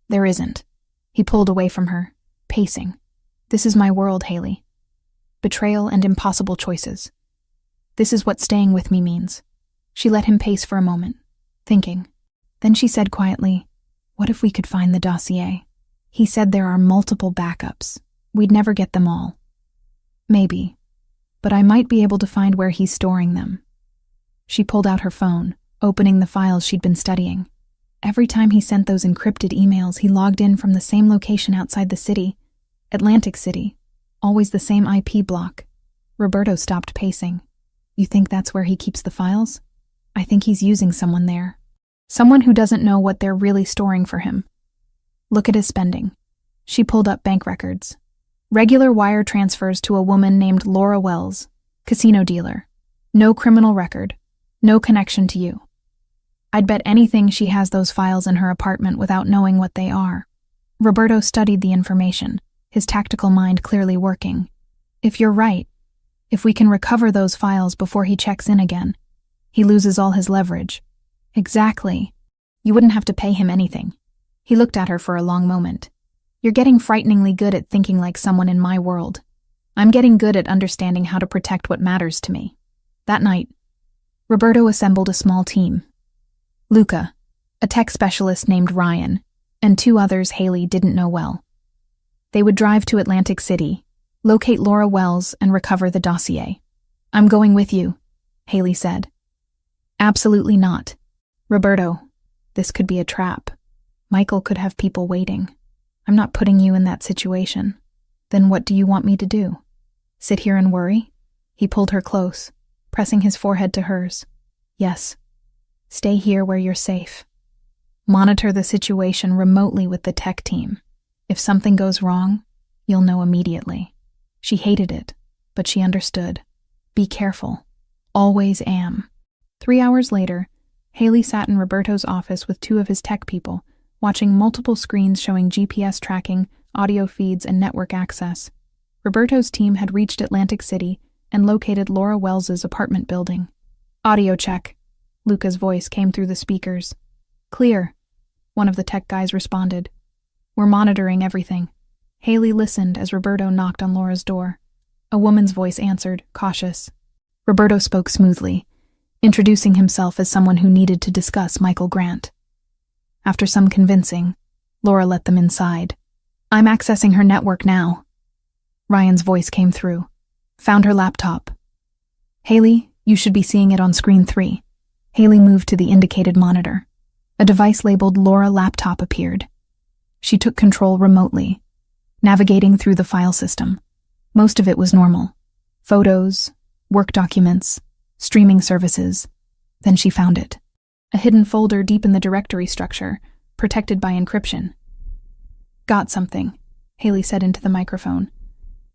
"There isn't." He pulled away from her, pacing. "This is my world, Haley. Betrayal and impossible choices. This is what staying with me means." She let him pace for a moment, thinking. Then she said quietly, "What if we could find the dossier?" He said there are multiple backups. We'd never get them all. "Maybe, but I might be able to find where he's storing them." She pulled out her phone, opening the files she'd been studying. Every time he sent those encrypted emails, he logged in from the same location outside the city, Atlantic City, always the same IP block. Roberto stopped pacing. "You think that's where he keeps the files?" "I think he's using someone there. Someone who doesn't know what they're really storing for him. Look at his spending." She pulled up bank records. Regular wire transfers to a woman named Laura Wells, casino dealer. No criminal record. No connection to you. I'd bet anything she has those files in her apartment without knowing what they are. Roberto studied the information, his tactical mind clearly working. If you're right, if we can recover those files before he checks in again, he loses all his leverage. Exactly. You wouldn't have to pay him anything. He looked at her for a long moment. "You're getting frighteningly good at thinking like someone in my world. I'm getting good at understanding how to protect what matters to me." That night, Roberto assembled a small team. Luca, a tech specialist named Ryan, and 2 others Haley didn't know well. They would drive to Atlantic City, locate Laura Wells, and recover the dossier. "I'm going with you," Haley said. "Absolutely not. Roberto, this could be a trap. Michael could have people waiting. I'm not putting you in that situation. Then what do you want me to do? Sit here and worry?" He pulled her close, pressing his forehead to hers. "Yes. Stay here where you're safe. Monitor the situation remotely with the tech team. If something goes wrong, you'll know immediately." She hated it, but she understood. Be careful. Always am. 3 hours later, Haley sat in Roberto's office with 2 of his tech people, watching multiple screens showing GPS tracking, audio feeds, and network access. Roberto's team had reached Atlantic City and located Laura Wells's apartment building. "Audio check." Luca's voice came through the speakers. "Clear," one of the tech guys responded. "We're monitoring everything." Haley listened as Roberto knocked on Laura's door. A woman's voice answered, cautious. Roberto spoke smoothly, introducing himself as someone who needed to discuss Michael Grant. After some convincing, Laura let them inside. "I'm accessing her network now." Ryan's voice came through. "Found her laptop." "Haley, you should be seeing it on screen 3. Haley moved to the indicated monitor. A device labeled Laura Laptop appeared. She took control remotely, navigating through the file system. Most of it was normal. Photos, work documents, streaming services. Then she found it. A hidden folder deep in the directory structure, protected by encryption. "Got something," Haley said into the microphone.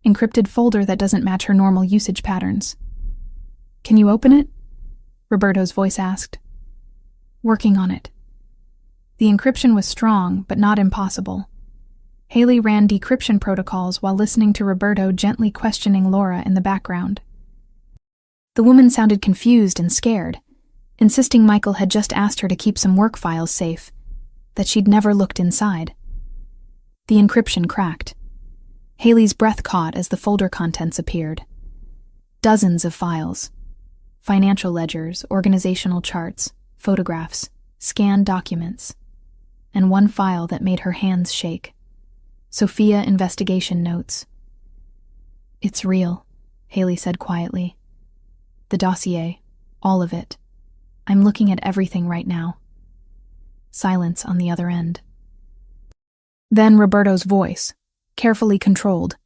"Encrypted folder that doesn't match her normal usage patterns." "Can you open it?" Roberto's voice asked. "Working on it." The encryption was strong, but not impossible. Haley ran decryption protocols while listening to Roberto gently questioning Laura in the background. The woman sounded confused and scared, insisting Michael had just asked her to keep some work files safe, that she'd never looked inside. The encryption cracked. Haley's breath caught as the folder contents appeared. Dozens of files. Financial ledgers, organizational charts, photographs, scanned documents, and one file that made her hands shake. Sophia investigation notes. "It's real," Haley said quietly. "The dossier, all of it. I'm looking at everything right now." Silence on the other end. Then Roberto's voice, carefully controlled.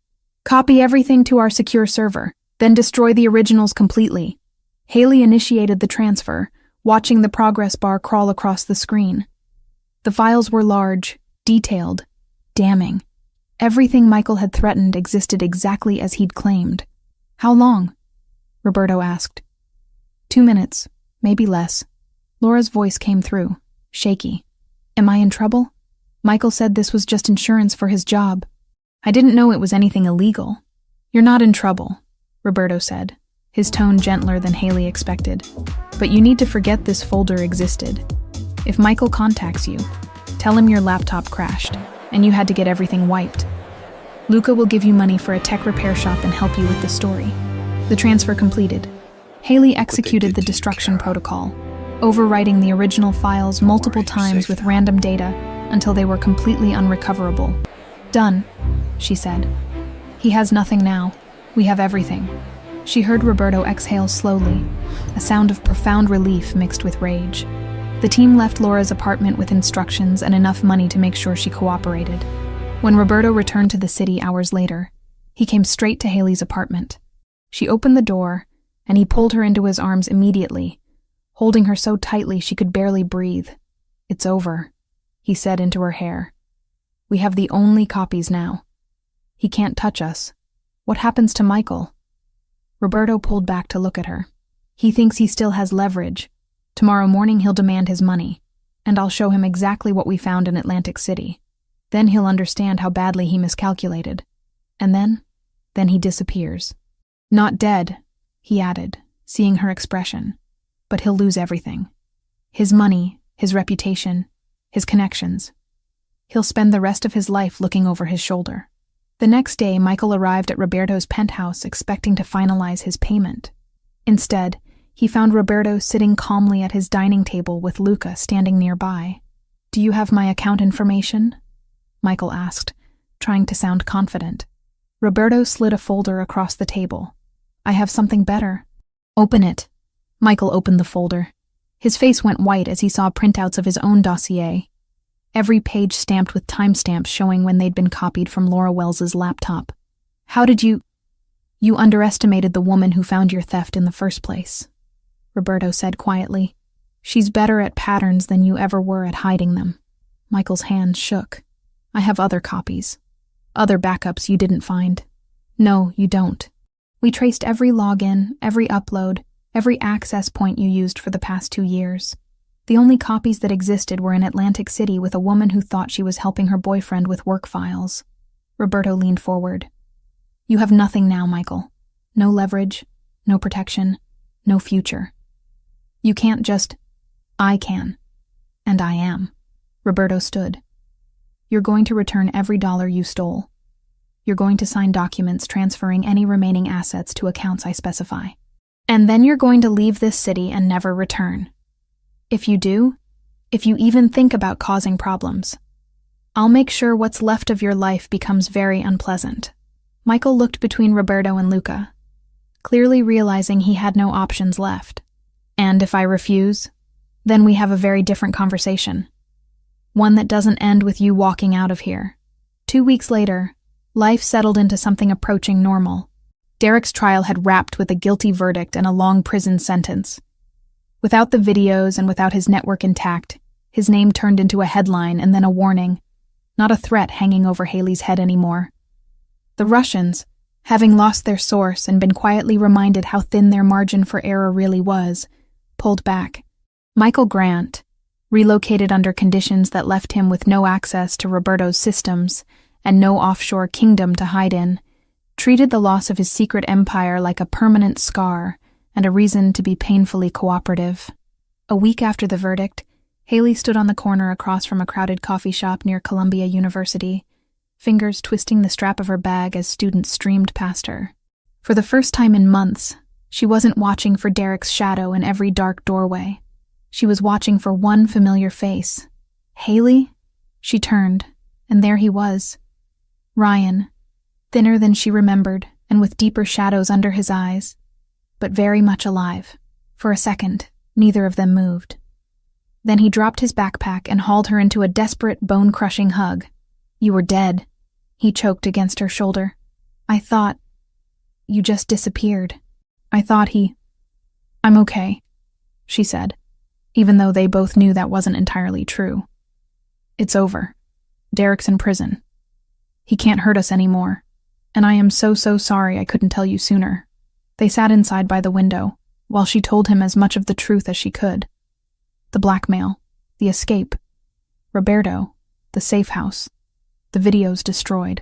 "Copy everything to our secure server, then destroy the originals completely." Haley initiated the transfer, watching the progress bar crawl across the screen. The files were large, detailed, damning. Everything Michael had threatened existed exactly as he'd claimed. "How long?" Roberto asked. 2 minutes, maybe less. Laura's voice came through, shaky. "Am I in trouble?" Michael said this was just insurance for his job. "I didn't know it was anything illegal." "You're not in trouble," Roberto said, his tone gentler than Haley expected. "But you need to forget this folder existed. If Michael contacts you, tell him your laptop crashed, and you had to get everything wiped. Luca will give you money for a tech repair shop and help you with the story." The transfer completed. Haley executed the destruction protocol, overwriting the original files multiple times with random data until they were completely unrecoverable. "Done," she said. "He has nothing now. We have everything." She heard Roberto exhale slowly, a sound of profound relief mixed with rage. The team left Laura's apartment with instructions and enough money to make sure she cooperated. When Roberto returned to the city hours later, he came straight to Haley's apartment. She opened the door, and he pulled her into his arms immediately, holding her so tightly she could barely breathe. "It's over," he said into her hair. "We have the only copies now. He can't touch us. What happens to Michael?" Roberto pulled back to look at her. "He thinks he still has leverage. Tomorrow morning he'll demand his money, and I'll show him exactly what we found in Atlantic City. Then he'll understand how badly he miscalculated. And then he disappears. Not dead," he added, seeing her expression, "but he'll lose everything. His money, his reputation, his connections. He'll spend the rest of his life looking over his shoulder." The next day, Michael arrived at Roberto's penthouse expecting to finalize his payment. Instead, he found Roberto sitting calmly at his dining table with Luca standing nearby. Do you have my account information? Michael asked, trying to sound confident. Roberto slid a folder across the table. I have something better. Open it. Michael opened the folder. His face went white as he saw printouts of his own dossier, every page stamped with timestamps showing when they'd been copied from Laura Wells's laptop. How did you... You underestimated the woman who found your theft in the first place, Roberto said quietly. She's better at patterns than you ever were at hiding them. Michael's hand shook. I have other copies. Other backups you didn't find. No, you don't. We traced every login, every upload, every access point you used for the past 2 years. The only copies that existed were in Atlantic City with a woman who thought she was helping her boyfriend with work files. Roberto leaned forward. You have nothing now, Michael. No leverage, no protection, no future. You can't just... I can. And I am. Roberto stood. You're going to return every dollar you stole. You're going to sign documents transferring any remaining assets to accounts I specify. And then you're going to leave this city and never return. If you do, if you even think about causing problems, I'll make sure what's left of your life becomes very unpleasant. Michael looked between Roberto and Luca, clearly realizing he had no options left. And if I refuse, then we have a very different conversation. One that doesn't end with you walking out of here. 2 weeks later, life settled into something approaching normal. Derek's trial had wrapped with a guilty verdict and a long prison sentence. Without the videos and without his network intact, his name turned into a headline and then a warning, not a threat hanging over Haley's head anymore. The Russians, having lost their source and been quietly reminded how thin their margin for error really was, pulled back. Michael Grant, relocated under conditions that left him with no access to Roberto's systems and no offshore kingdom to hide in, treated the loss of his secret empire like a permanent scar and a reason to be painfully cooperative. A week after the verdict, Haley stood on the corner across from a crowded coffee shop near Columbia University, fingers twisting the strap of her bag as students streamed past her. For the first time in months, she wasn't watching for Derek's shadow in every dark doorway. She was watching for one familiar face. Haley? She turned, and there he was. Ryan, thinner than she remembered and with deeper shadows under his eyes, but very much alive. For a second, neither of them moved. Then he dropped his backpack and hauled her into a desperate, bone-crushing hug. You were dead, he choked against her shoulder. I thought... You just disappeared. I thought I'm okay, she said, even though they both knew that wasn't entirely true. It's over. Derek's in prison. He can't hurt us anymore, and I am so sorry I couldn't tell you sooner. They sat inside by the window, while she told him as much of the truth as she could. The blackmail, the escape, Roberto, the safe house, the videos destroyed.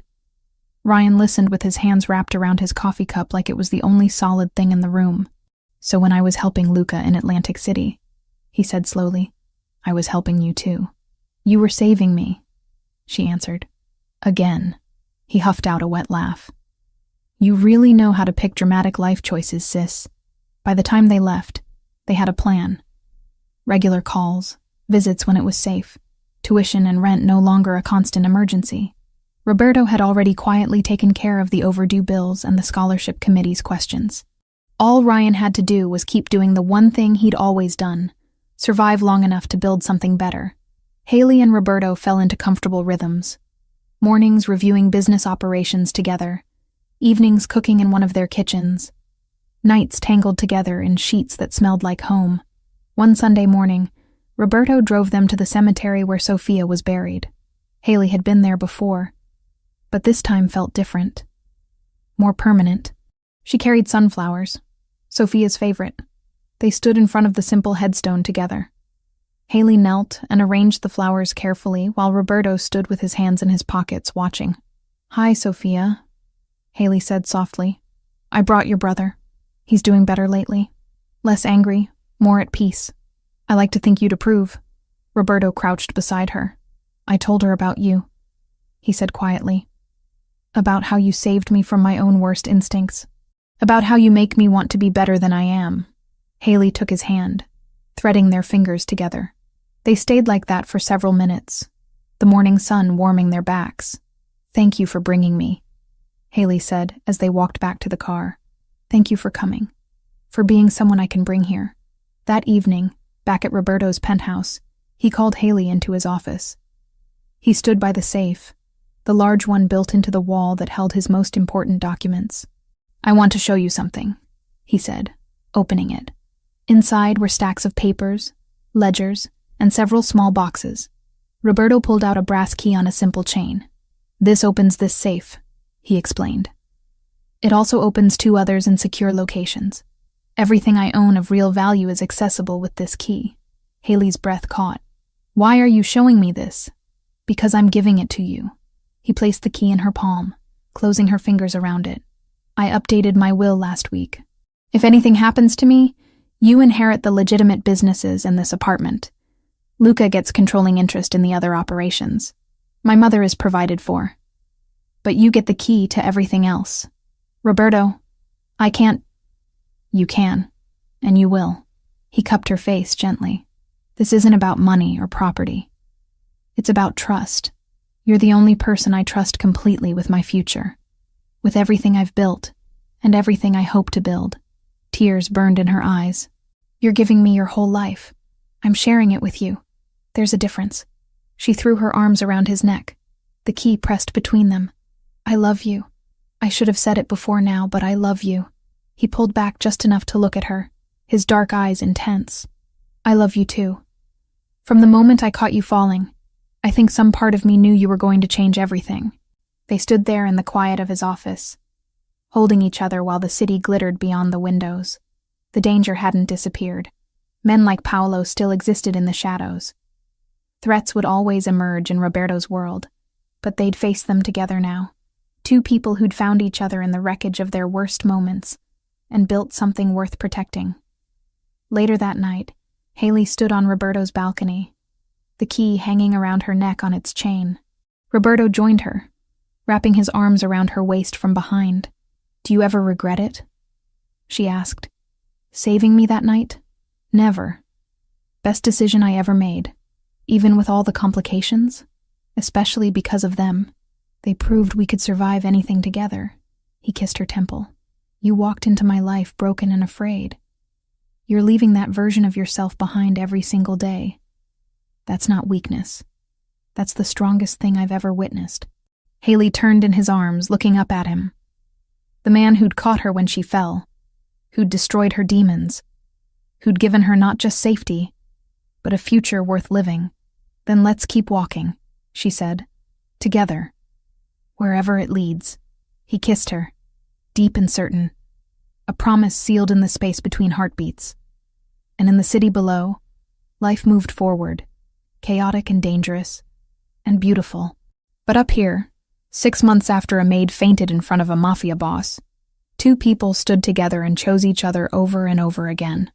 Ryan listened with his hands wrapped around his coffee cup like it was the only solid thing in the room. So when I was helping Luca in Atlantic City, he said slowly, I was helping you too. You were saving me, she answered. Again, he huffed out a wet laugh. You really know how to pick dramatic life choices, sis. By the time they left, they had a plan. Regular calls, visits when it was safe, tuition and rent no longer a constant emergency. Roberto had already quietly taken care of the overdue bills and the scholarship committee's questions. All Ryan had to do was keep doing the one thing he'd always done, survive long enough to build something better. Haley and Roberto fell into comfortable rhythms. Mornings reviewing business operations together, evenings cooking in one of their kitchens, nights tangled together in sheets that smelled like home. One Sunday morning, Roberto drove them to the cemetery where Sophia was buried. Haley had been there before, but this time felt different. More permanent. She carried sunflowers, Sophia's favorite. They stood in front of the simple headstone together. Haley knelt and arranged the flowers carefully while Roberto stood with his hands in his pockets watching. Hi, Sophia, Haley said softly. I brought your brother. He's doing better lately. Less angry, more at peace. I like to think you'd approve. Roberto crouched beside her. I told her about you, he said quietly. About how you saved me from my own worst instincts. About how you make me want to be better than I am. Haley took his hand, threading their fingers together. They stayed like that for several minutes, the morning sun warming their backs. "Thank you for bringing me," Haley said as they walked back to the car. "Thank you for coming, for being someone I can bring here." That evening, back at Roberto's penthouse, he called Haley into his office. He stood by the safe, the large one built into the wall that held his most important documents. "I want to show you something," he said, opening it. Inside were stacks of papers, ledgers, and several small boxes. Roberto pulled out a brass key on a simple chain. "This opens this safe," he explained. "It also opens 2 others in secure locations. Everything I own of real value is accessible with this key." Haley's breath caught. "Why are you showing me this?" "Because I'm giving it to you." He placed the key in her palm, closing her fingers around it. "I updated my will last week. If anything happens to me, you inherit the legitimate businesses and this apartment. Luca gets controlling interest in the other operations. My mother is provided for. But you get the key to everything else. Roberto, I can't—" "You can, and you will." He cupped her face gently. "This isn't about money or property. It's about trust. You're the only person I trust completely with my future, with everything I've built, and everything I hope to build." Tears burned in her eyes. "You're giving me your whole life. I'm sharing it with you. There's a difference." She threw her arms around his neck, the key pressed between them. "I love you. I should have said it before now, but I love you." He pulled back just enough to look at her, his dark eyes intense. "I love you too. From the moment I caught you falling, I think some part of me knew you were going to change everything." They stood there in the quiet of his office, holding each other while the city glittered beyond the windows. The danger hadn't disappeared. Men like Paolo still existed in the shadows. Threats would always emerge in Roberto's world, but they'd face them together now. 2 people who'd found each other in the wreckage of their worst moments and built something worth protecting. Later that night, Haley stood on Roberto's balcony, the key hanging around her neck on its chain. Roberto joined her, wrapping his arms around her waist from behind. "Do you ever regret it?" she asked. "Saving me that night? Never. Best decision I ever made, even with all the complications, especially because of them. They proved we could survive anything together." He kissed her temple. "You walked into my life broken and afraid. You're leaving that version of yourself behind every single day. That's not weakness. That's the strongest thing I've ever witnessed." Haley turned in his arms, looking up at him. The man who'd caught her when she fell, who'd destroyed her demons, who'd given her not just safety, but a future worth living. "Then let's keep walking," she said. "Together. Wherever it leads." He kissed her, deep and certain, a promise sealed in the space between heartbeats. And in the city below, life moved forward, chaotic and dangerous, and beautiful. But up here, 6 months after a maid fainted in front of a mafia boss, 2 people stood together and chose each other over and over again.